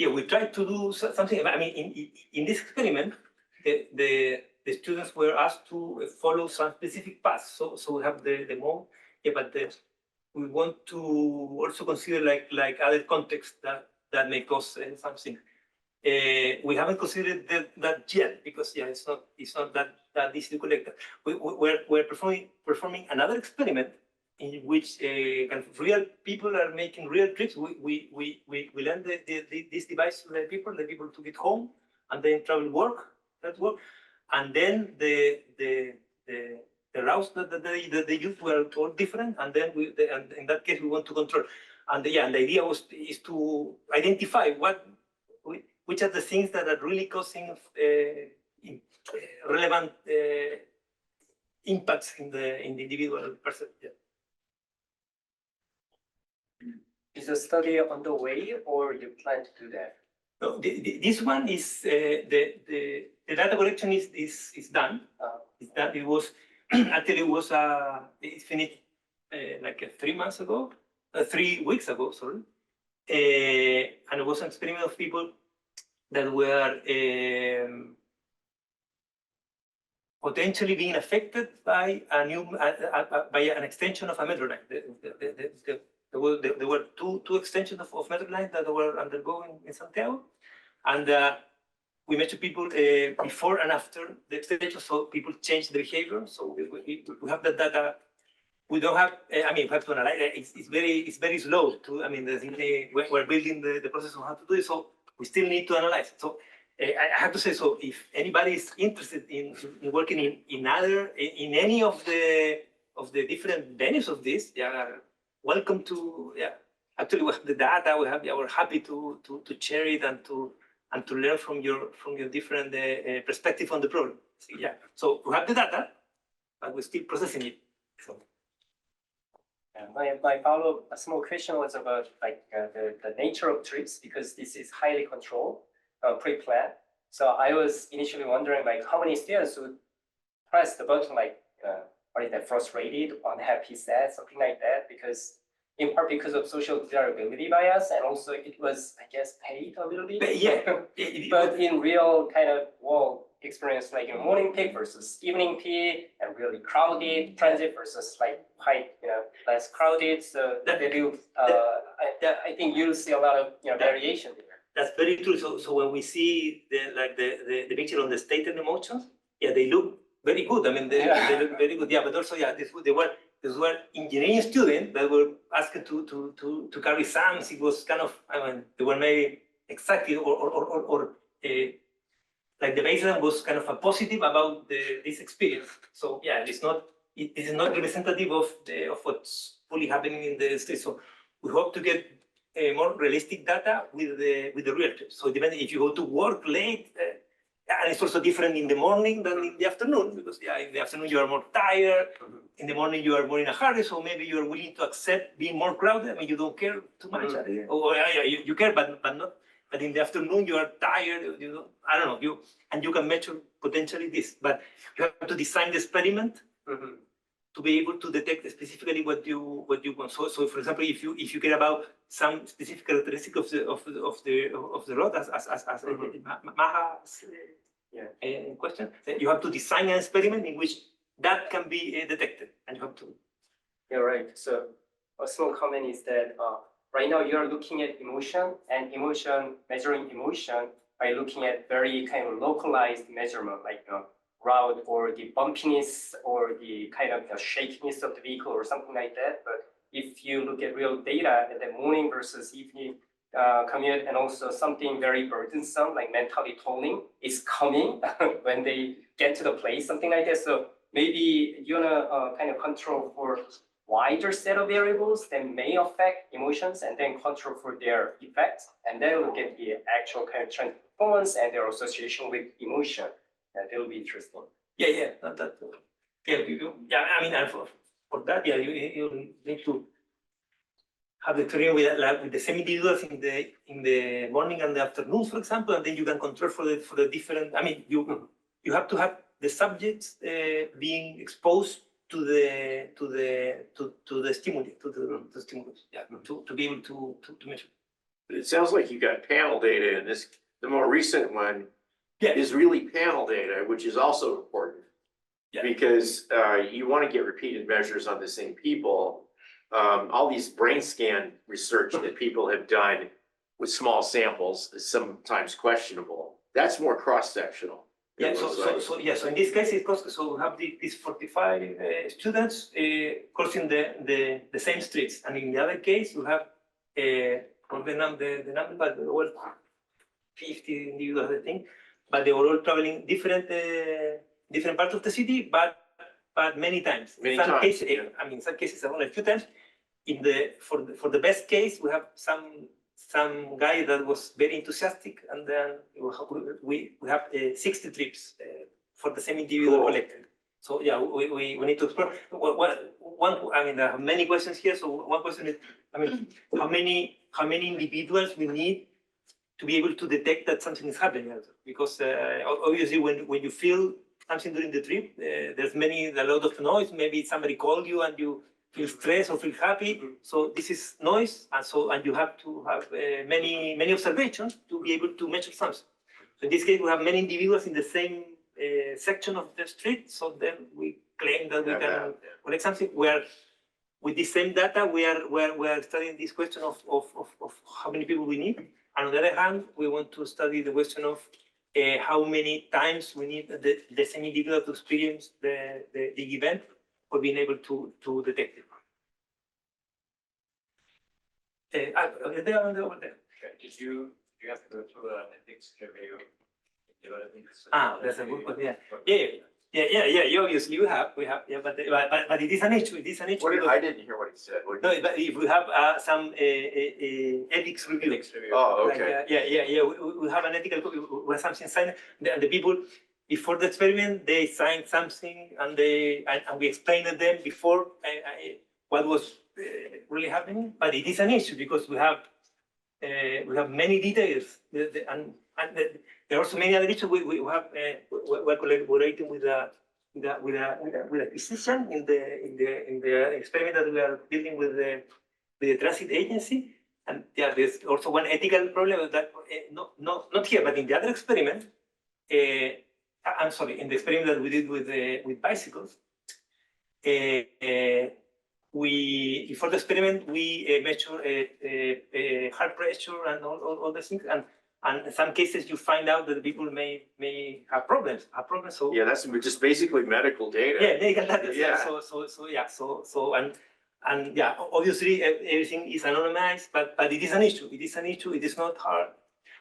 we tried to do something. I mean, in this experiment, the students were asked to follow some specific paths. So we have the mode. Yeah, but we want to also consider like other contexts that may cause something. We haven't considered that yet because it's not that easy to collect. We're performing another experiment in which kind of real people are making real trips. We lend this device to the people to get home and then travel work, and then the routes that they use were all different, and then and in that case we want to control. And the idea is to identify which are the things that are really causing relevant impacts in the individual person. Yeah. Is the study on the way, or you plan to do that? No, this one is the data collection is done. It's done. It was actually it's finished like 3 months ago, 3 weeks ago, sorry. And it was an experiment of people that were potentially being affected by a new by an extension of a metro line. There were two extensions of metro line that were undergoing in Santiago, and we measured people before and after the extension, so people changed their behavior. So we have that data. We don't have. I mean, we have to analyze. It's very slow. I mean, we're building the process of how to do it, so we still need to analyze it. So I have to say, so if anybody is interested in working in any of the different venues of this, welcome to. Actually, we have the data. We're happy to share it and to learn from your different perspective on the problem. So we have the data, but we're still processing it. So. My follow-up, a small question was about the nature of trips, because this is highly controlled, pre-planned. So I was initially wondering how many students would press the button what is that, frustrated, unhappy, sad, something like that, because in part because of social desirability bias, and also it was, I guess, paid a little bit. But in real kind of experience, like morning peak versus evening peak, and really crowded transit versus quite less crowded. So I think you'll see a lot of variation there. That's very true. So when we see the picture on the state and emotions, they look very good. I mean, they look very good. But also these were engineering students that were asked to carry sums. It was kind of, they were maybe exactly or like the baseline was kind of a positive about this experience. So it is not representative of what's fully happening in the state. So we hope to get more realistic data with the real trips. So depending if you go to work late, and it's also different in the morning than in the afternoon, because in the afternoon you are more tired, in the morning you are more in a hurry, so maybe you are willing to accept being more crowded. I mean, you don't care too much, or you care, but not. But in the afternoon you are tired. I don't know. You can measure potentially this, but you have to design the experiment to be able to detect specifically what you want. So for example, if you care about some specific characteristic of the road, as Maha's question, you have to design an experiment in which that can be detected, and you have to. Yeah, right. So a small comment is that right now you are looking at emotion, and measuring emotion by looking at very kind of localized measurement, like route or the bumpiness or the kind of shakiness of the vehicle or something like that. But if you look at real data at the morning versus evening commute, and also something very burdensome like mentally tolling is coming when they get to the place, something like that. So maybe you wanna kind of control for wider set of variables that may affect emotions, and then control for their effects, and then look at the actual kind of trend performance and their association with emotion. That will be interesting. I mean, and for that, you need to have the training with the same individuals in the morning and the afternoon, for example, and then you can control for the different. I mean, you have to have the subjects being exposed to the stimuli, to the stimulus, to be able to measure. But it sounds like you got panel data, and the more recent one is really panel data, which is also important. Because you want to get repeated measures on the same people. All these brain scan research that people have done with small samples is sometimes questionable. That's more cross-sectional. So in this case, so we have these 45 students crossing the same streets, and in the other case, we have the number, but there were 50 individuals, I think, but they were all traveling different parts of the city, but many times. In some cases, only a few times. For the best case, we have some guy that was very enthusiastic, and then we have 60 trips for the same individual collected. So we need to explore. There are many questions here. So one question is, how many individuals we need to be able to detect that something is happening? Because obviously, when you feel something during the trip, there's a lot of noise. Maybe somebody called you and feel stressed or feel happy. So this is noise, and you have to have many observations to be able to measure something. So in this case, we have many individuals in the same section of the street. So then we claim that we can collect something. Where with the same data, we are studying this question of how many people we need. And on the other hand, we want to study the question of how many times we need the same individual to experience the event for being able to detect it. Over there. Did you have to go through an ethics review? That's a good point. Yeah. Obviously, we have. Yeah, but it is an issue. It is an issue. What I didn't hear what he said. What No, did but if we have some ethics review. Oh, Like, okay. we have an ethical, we have something signed, and the people, before the experiment, they signed something, and we explained to them before what was really happening. But it is an issue because we have many details, and there are also many other issues. We're collaborating with a physician in the experiment that we are building with the transit agency. And yeah, there's also one ethical problem that not here, but in the other experiment. I'm sorry, in the experiment that we did with bicycles. Before the experiment, we measure heart pressure and all the things, and in some cases you find out that people may have problems. So Yeah, that's just basically medical data. yeah, medical data. Yeah. And yeah, obviously everything is anonymized, but it is an issue. It is an issue. It is not hard.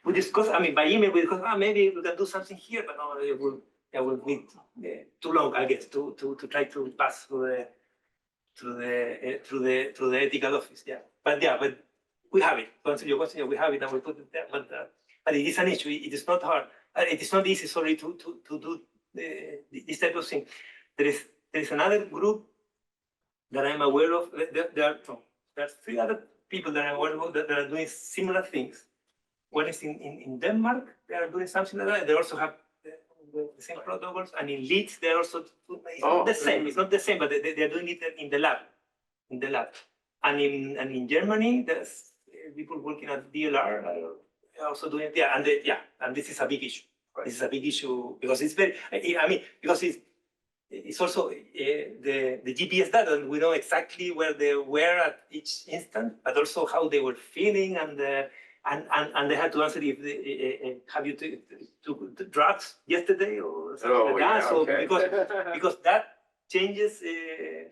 We discuss. I mean, by email we discuss. Maybe we can do something here, but no, it will be too long, I guess, to try to pass through the ethical office. Yeah, but we have it. To answer your question, we have it and we put it there. But it is an issue. It is not hard. It is not easy. Sorry to do this type of thing. There is another group that I'm aware of. There are 3 other people that I'm aware of that are doing similar things. One is in Denmark. They are doing something like that. They also have the same protocols, and in Leeds they are also. It's not the same. It's not the same, but they are doing it in the lab. And in Germany, there's people working at DLR also doing it. Yeah, and this is a big issue. Right. This is a big issue because it's very. Because it's also the GPS data, and we know exactly where they were at each instant, but also how they were feeling, and they had to answer if have you took drugs yesterday or something like that. Yeah, So okay. because that changes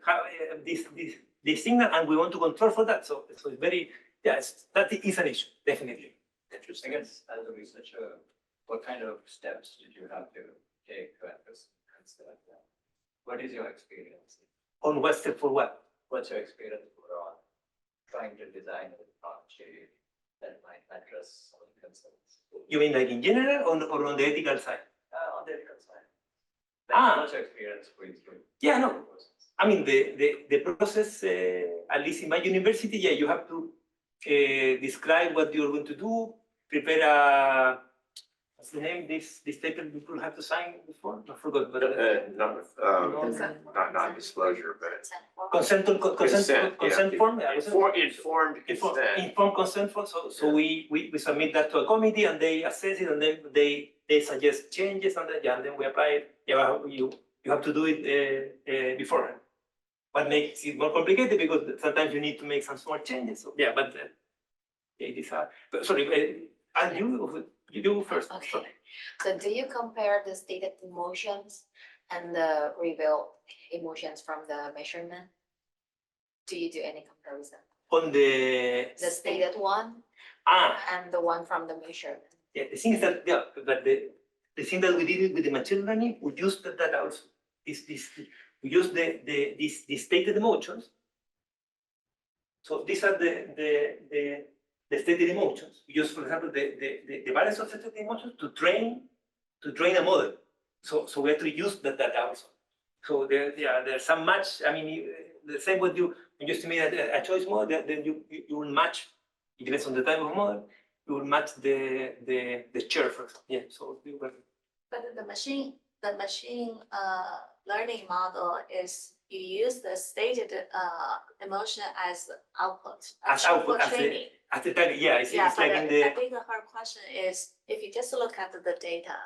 how this signal, and we want to control for that. So it's very that is an issue, definitely. Interesting. I guess as a researcher, what kind of steps did you have to take to answer that? What is your experience? On what step for what? What's your experience on trying to design a technology that might address some of the concerns? You mean like in general or on the ethical side? On the ethical side. What's your experience with? Yeah, no. I mean the process, at least in my university, you have to describe what you're going to do, prepare a. What's the name? This paper people have to sign before? I forgot. But Not non-disclosure, but consent form. Informed consent form. So we submit that to a committee, and they assess it, and then they suggest changes, and then we apply it. Yeah, you have to do it beforehand. What makes it more complicated because sometimes you need to make some small changes. So, yeah, but it is hard. Sorry, and you do first. Okay. Sorry. So do you compare the stated emotions and the revealed emotions from the measurement? Do you do any comparison? On the stated one and the one from the measurement? Yeah, the thing is that but the thing that we did with the machine learning, we used that also. We use the stated emotions. So these are the stated emotions. We use, for example, the values of stated emotions to train a model. So we have to use that data also. So there's some match. I mean, the same with you when you estimate a choice model, then you will match. It depends on the type of model. You will match the chair, for example. Yeah. So But the machine learning model is you use the stated emotion as output. As output, for as a- training. At the time, yeah, it's Yeah, like but in I the, think her question is, if you just look at the data,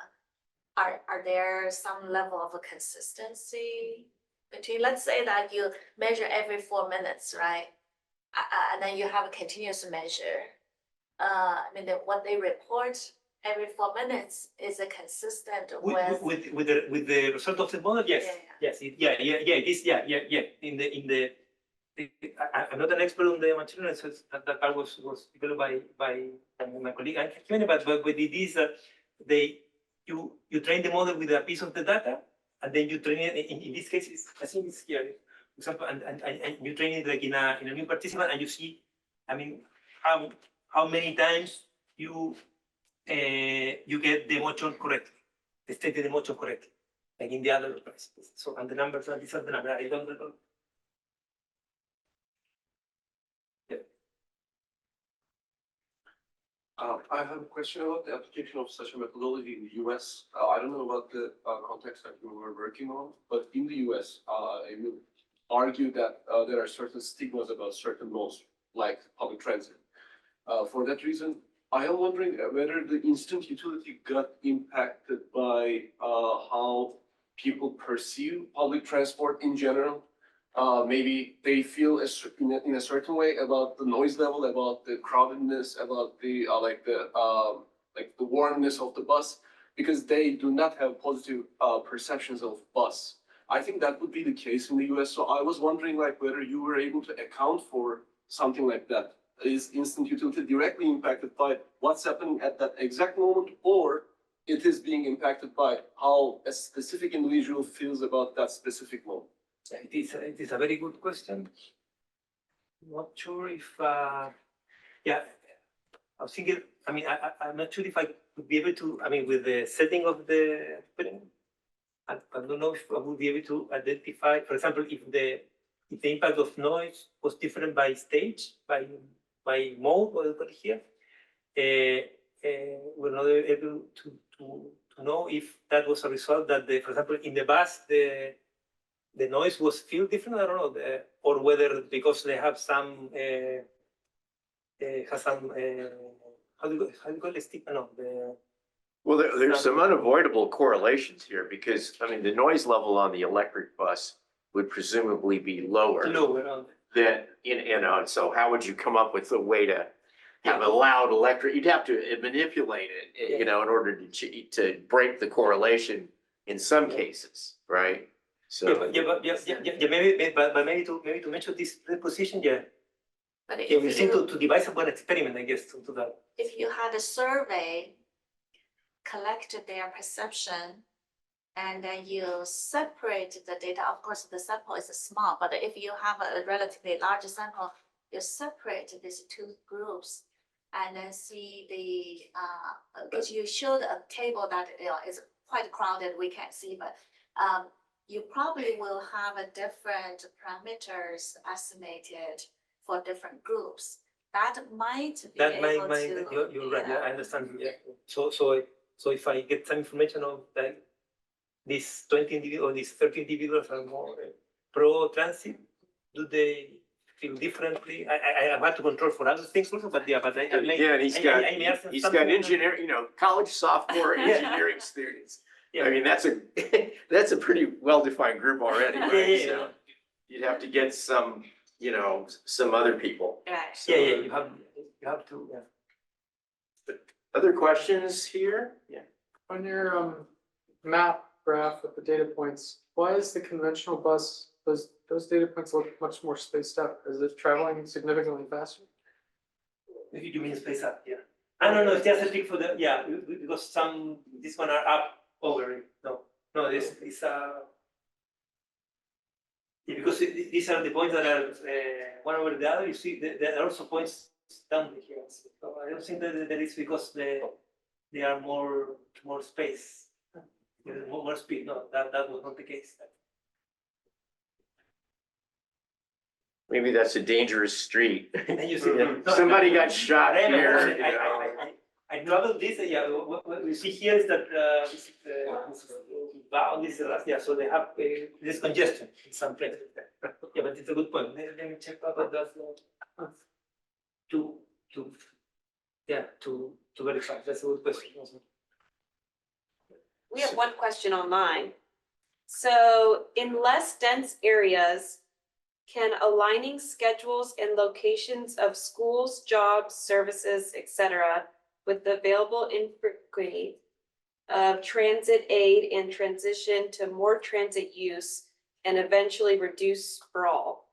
are there some level of a consistency between, let's say that you measure every 4 minutes, right? And then you have a continuous measure. I mean, what they report every 4 minutes is a consistent with. with the result of the model, yes, Yeah, yes, it is, in the, I'm not an expert on the machine learning, so that part was developed by my colleague Angelo, but it is, you train the model with a piece of the data, and then you train it, in this case, I think it's here, for example, and you train it like in a new participant, and you see, I mean, how many times you get the emotion correctly, the stated emotion correctly, like in the other participants. So, and the numbers, these are the numbers, I don't know. I have a question about the application of such a methodology in the US. I don't know about the context that you were working on, but in the US, I will argue that there are certain stigmas about certain modes, like public transit. For that reason, I am wondering whether the instant utility got impacted by how people perceive public transport in general. Maybe they feel in a certain way about the noise level, about the crowdedness, about the like the warmness of the bus, because they do not have positive perceptions of bus. I think that would be the case in the US. So I was wondering like whether you were able to account for something like that. Is instant utility directly impacted by what's happening at that exact moment, or it is being impacted by how a specific individual feels about that specific moment? It is a very good question. Not sure if, yeah, I was thinking, I mean, I'm not sure if I would be able to, I mean, with the setting of the experiment, I don't know if I would be able to identify, for example, if the impact of noise was different by stage, by mode, what we call it here. We're not able to know if that was a result that, for example, in the bus, the noise was feel different. I don't know, or whether because they have some how do you call it? Stigma? No, Well, there's some unavoidable correlations here because, I mean, the noise level on the electric bus would presumably be lower than, so how would you come up with a way to have a loud electric, you'd have to manipulate it, in order to break the correlation in some cases, right? So. maybe to mention this position, But we seem to devise one experiment, I guess, to that. if you had a survey, collected their perception, and then you separate the data, of course, the sample is small, but if you have a relatively large sample, you separate these two groups and then see the, because you showed a table that is quite crowded, we can't see, but you probably will have a different parameters estimated for different groups. That might be able to. You're right. Yeah, I understand. Yeah. So if I get some information of like these 20 individuals or these 30 individuals are more pro transit, do they feel differently? I have to control for other things also, but yeah, He's got engineering, college sophomore engineering students. Yeah. I mean, that's a pretty well-defined group already, right? Yeah. So you'd have to get some, some other people. Right. So, You have to. Yeah. Other questions here? Yeah. On your map graph with the data points, why is the conventional bus, those data points look much more spaced out? Is it traveling significantly faster? If you mean space up, yeah. I don't know if there's a trick for the, because this one are up over it. No, this is because these are the points that are one over the other. You see, there are also points down here. So I don't think that is because they are more space, more speed. No, that was not the case. Maybe that's a dangerous street. And you see, Somebody got shot here. I traveled this. Yeah, what we see here is that this is bound this, yeah, so they have this congestion in some places. Yeah, but it's a good point. Let me check about that. To verify. That's a good question also. We have one question online. So in less dense areas, can aligning schedules and locations of schools, jobs, services, etc., with the available infrequency of transit aid and transition to more transit use and eventually reduce sprawl?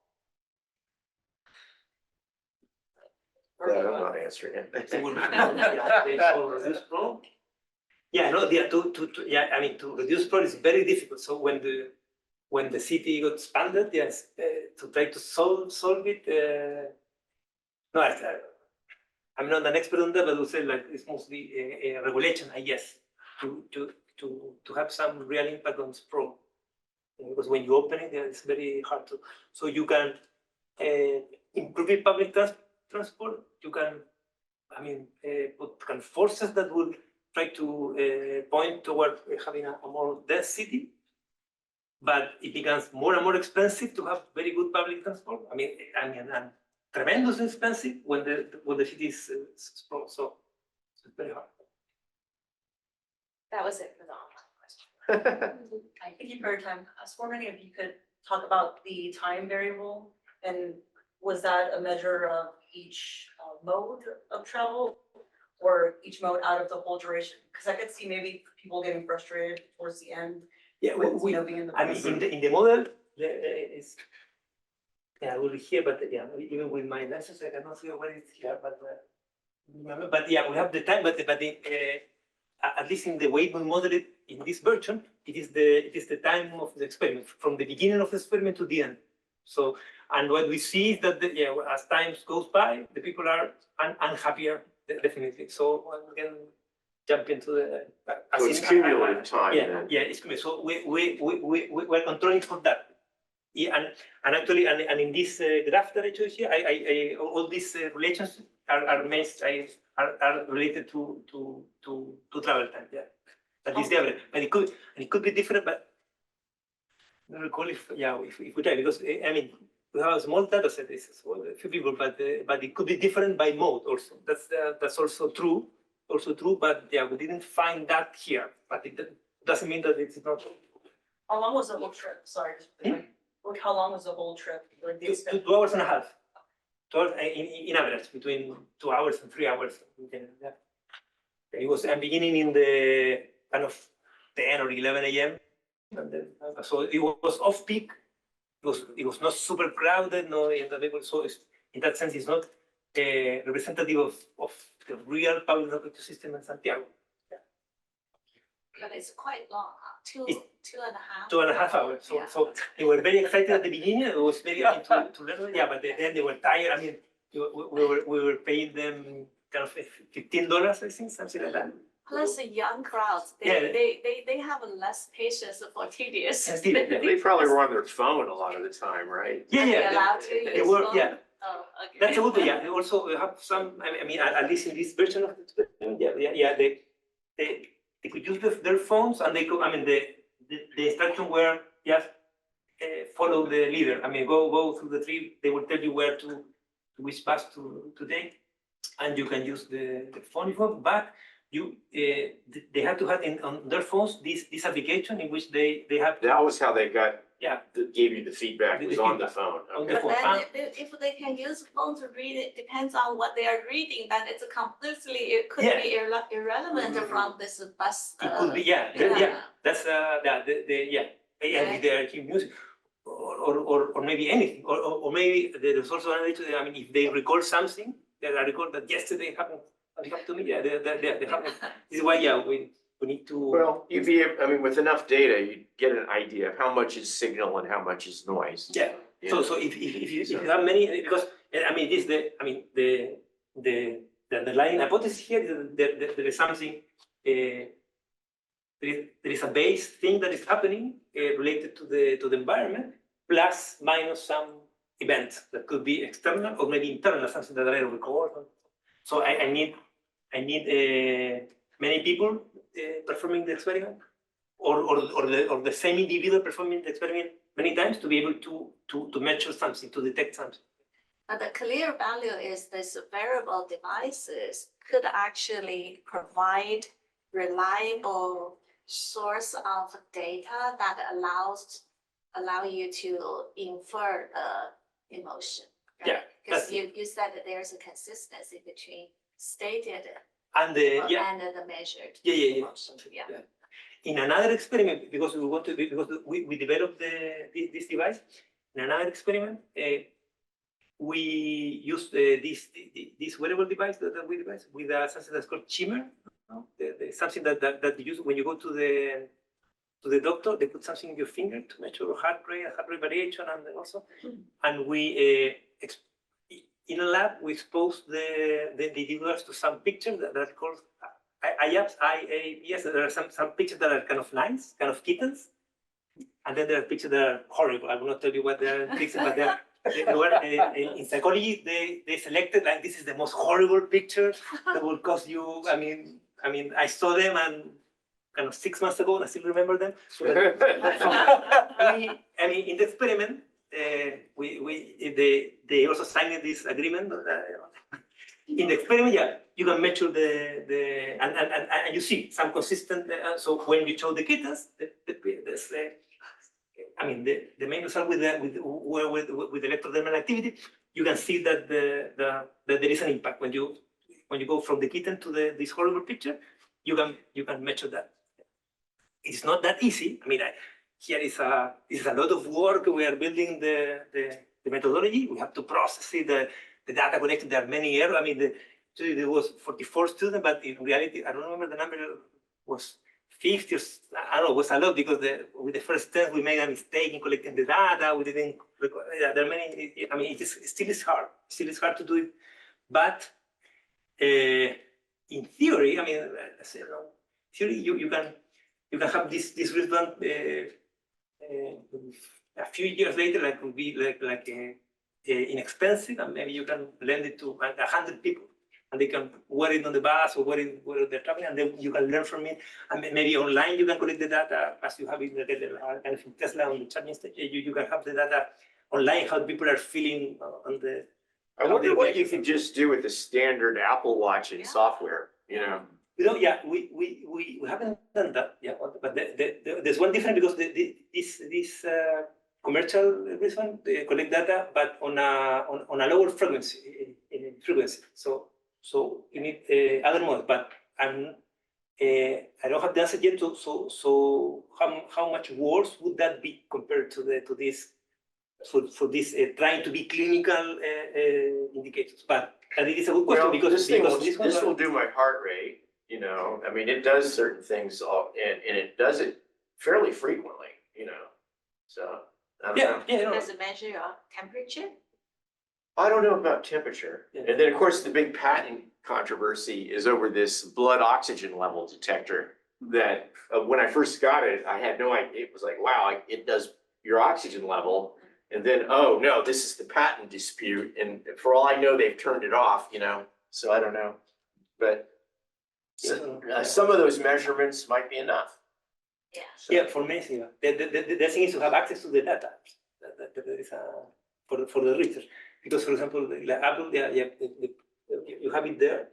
That I'm not answering it. Yeah, no, yeah, yeah, I mean, to reduce sprawl is very difficult. So when the city got expanded, yes, to try to solve it. No, I'm not an expert on that, but I would say like it's mostly a regulation, I guess, to have some real impact on sprawl. Because when you open it, it's very hard to. So you can improve public transport. You can, I mean, put kind of forces that will try to point toward having a more dense city. But it becomes more and more expensive to have very good public transport. I mean, and tremendously expensive when the city is sprawl. So it's very hard. That was it for the online question. Thank you for your time. I was wondering if you could talk about the time variable, and was that a measure of each mode of travel or each mode out of the whole duration? Because I could see maybe people getting frustrated towards the end. Yeah, with, you know, being in the I mean, in the model, it's, yeah, I will be here, but yeah, even with my lessons, I cannot see where it's here, but yeah, we have the time, but at least in the way we model it in this version, it is the time of the experiment, from the beginning of the experiment to the end. So, and what we see is that as time goes by, the people are unhappier, definitely. So we can jump into the. So it's cumulative time. Yeah, then. yeah, it's cumulative. So we're controlling for that. Yeah, and actually, and in this graph that I showed here, I all these relations are related to travel time. Yeah, that is the average. And it could be different, but I don't recall if we try, because I mean we have a small data set, this is a few people, but it could be different by mode also. That's also true. But yeah, we didn't find that here. But it doesn't mean that it's not. How long was the whole trip? Sorry. Like how long was the whole trip? Like the 2 hours and a half. 2 hours in average, between 2 hours and 3 hours. Yeah. It was beginning in the kind of 10 or 11 a.m. And then, so it was off peak. It was not super crowded. No, so in that sense, it's not representative of the real public transport system in Santiago. Yeah. But it's quite long, two and a half. 2.5 hours. So, Yeah. so they were very excited at the beginning. It was very to learn. Yeah, but then they were tired. I mean, we were paying them kind of $15, I think, something like that. Plus the young crowds, Yeah. they have less patience for tedious. Yes, yeah. They probably were on their phone a lot of the time, right? Yeah, Are they yeah. allowed to They use were, phone? yeah. Oh, okay. That's a good. Yeah. They also have some. I mean, at least in this version of the experiment, yeah. They could use their phones, and they could. I mean, the instruction were just follow the leader. I mean, go through the tree. They will tell you where to which bus to take, and you can use the phone if you want. But they have to have on their phones this application in which they have. That was how they got. Yeah. Gave you the feedback. Was on the phone. On Okay. the But phone. then if they can use phone to read it, depends on what they are reading, then it's completely, it could Yeah. be irrelevant from this bus. It could be, yeah. That's yeah. And they are hearing music, or maybe anything, or maybe there's also another. I mean, if they recall something that I recall that yesterday happened to me, yeah, they happen. This is why, yeah, we need to. Well, I mean, with enough data, you get an idea of how much is signal and how much is noise. Yeah. Yeah. So if you have many, because I mean the underlying hypothesis here is that there is something. There is a base thing that is happening related to the environment, plus minus some event that could be external or maybe internal, something that I don't recall. So I need many people performing the experiment. or the same individual performing the experiment many times to be able to measure something, to detect something. But the clear value is this wearable devices could actually provide reliable source of data that allow you to infer the emotion. Right? Yeah, Because you said that there's a consistency between stated And and the measured Yeah. emotion. Yeah. In another experiment, because we developed this device, in another experiment, we used this wearable device that we device with something that's called shimmer, something that you use when you go to the doctor. They put something in your finger to measure heart rate variation, and we in a lab we exposed the individuals to some pictures that are called IAPs. There are some pictures that are kind of nice, kind of kittens, and then there are pictures that are horrible. I will not tell you what they are pictures, but they were in psychology. They selected like this is the most horrible picture that will cause you. I mean, I saw them and kind of 6 months ago, and I still remember them. I mean, in the experiment, they also signed this agreement. In the experiment, you can measure and you see some consistent. So when you show the kittens, the main result with electrodermal activity, you can see that that there is an impact when you go from the kitten to this horrible picture. You can measure that. It's not that easy. I mean, here is a lot of work. We are building the methodology. We have to process it. The data collected, there are many errors. I mean, there was 44 students, but in reality, I don't remember the number. Was 50 or I don't know. It was a lot because with the first test we made a mistake in collecting the data. We didn't. There are many. I mean, it still is hard. Still is hard to do it, but in theory, I mean, theory you can have this wristband a few years later, like will be like inexpensive, and maybe you can lend it to 100 people, and they can wear it on the bus or where they're traveling, and then you can learn from it. And maybe online you can collect the data as you have it kind of in Tesla on the charging station. You can have the data online, how people are feeling on the. I wonder what you could just do with the standard Apple Watch and software, you know? We haven't done that, but there's one difference because this commercial this one they collect data, but on a lower frequency. So you need other modes, but I don't have the answer yet. So how much worse would that be compared to this for this trying to be clinical indicators? But it is a good question because this will do my heart rate. You know, I mean, it does certain things, and it does it fairly frequently. You know, so I don't know. Does it measure your temperature? I don't know about temperature. And then, of course, the big patent controversy is over this blood oxygen level detector that when I first got it, I had no idea. It was like, wow, it does your oxygen level. And then, oh, no, this is the patent dispute. And for all I know, they've turned it off, you know, so I don't know. But some of those measurements might be enough. For me, the thing is to have access to the data. That is for the research. Because, for example, like Apple, you have it there,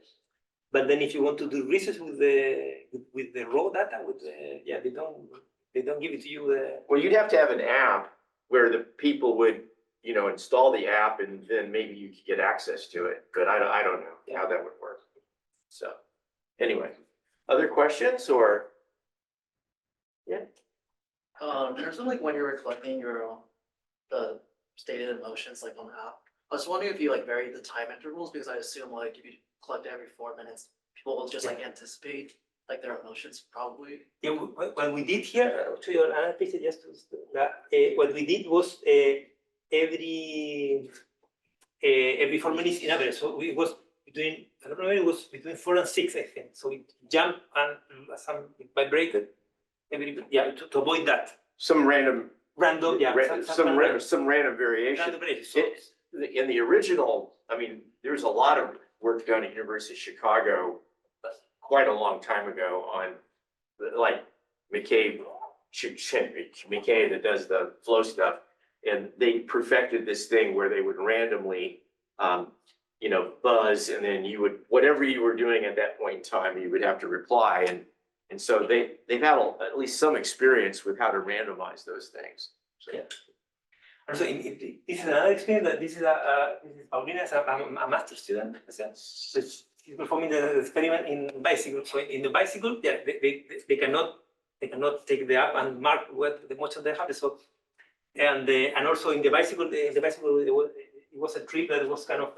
but then if you want to do research with the raw data, they don't give it to you. Well, you'd have to have an app where the people would, you know, install the app, and then maybe you could get access to it. But I don't know how that would work. So, anyway, other questions or? Yeah. In terms of like when you were collecting the stated emotions like on the app, I was wondering if you like vary the time intervals, because I assume like if you collect every 4 minutes, people will just like anticipate like their emotions probably. Yeah, what we did here, to your other picture, just to what we did was every 4 minutes in average. So it was between, I don't know, it was between 4 and 6, I think. So it jumped and it vibrated to avoid that. Some random, some random variation. Random variation. In the original, I mean, there's a lot of work done at University of Chicago quite a long time ago on like McCabe McKay that does the flow stuff. And they perfected this thing where they would randomly, buzz, and then you would, whatever you were doing at that point in time, you would have to reply. And so they've had at least some experience with how to randomize those things. So. Yeah. Also, this is another experience that this is Paulina is a master student. So she's performing the experiment in bicycle. So in the bicycle, yeah, they cannot take the app and mark what the motion they have. So and also in the bicycle, it was a trip that was kind of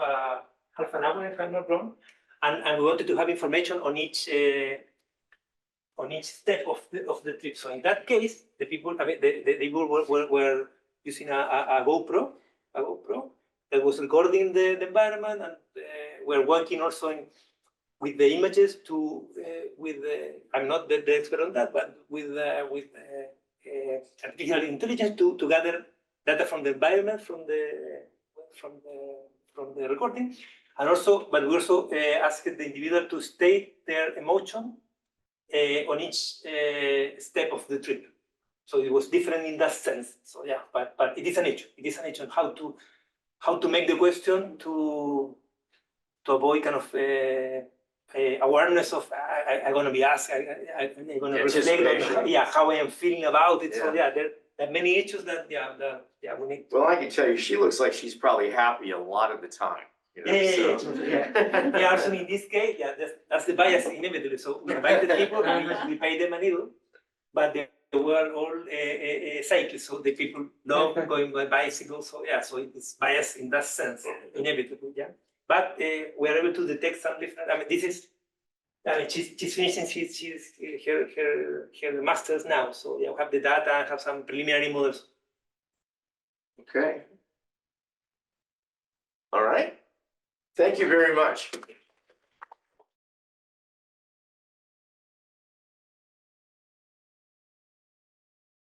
half an hour, if I'm not wrong, and we wanted to have information on each step of the trip. So in that case, the people were using a GoPro that was recording the environment, and we're working also with the images I'm not the expert on that, but with artificial intelligence to gather data from the environment, from the recording, and also, but we also asked the individual to state their emotion on each step of the trip. So it was different in that sense. So yeah, but it is an issue. It is an issue on how to make the question to avoid kind of awareness of I'm going to be asked. I'm going to reflect on how I am feeling about it. Yeah. So yeah, there are many issues that we need. Well, I can tell you, she looks like she's probably happy a lot of the time. Yeah. Also in this case, that's the bias inevitably. So we invited people and we pay them a little, but they were all cyclists, so the people love going by bicycle. So yeah, so it's bias in that sense, inevitably. Yeah, but we're able to detect some different. I mean, this is. I mean, she's finishing her master's now, so yeah, we have the data and have some preliminary models. Okay. All right. Thank you very much.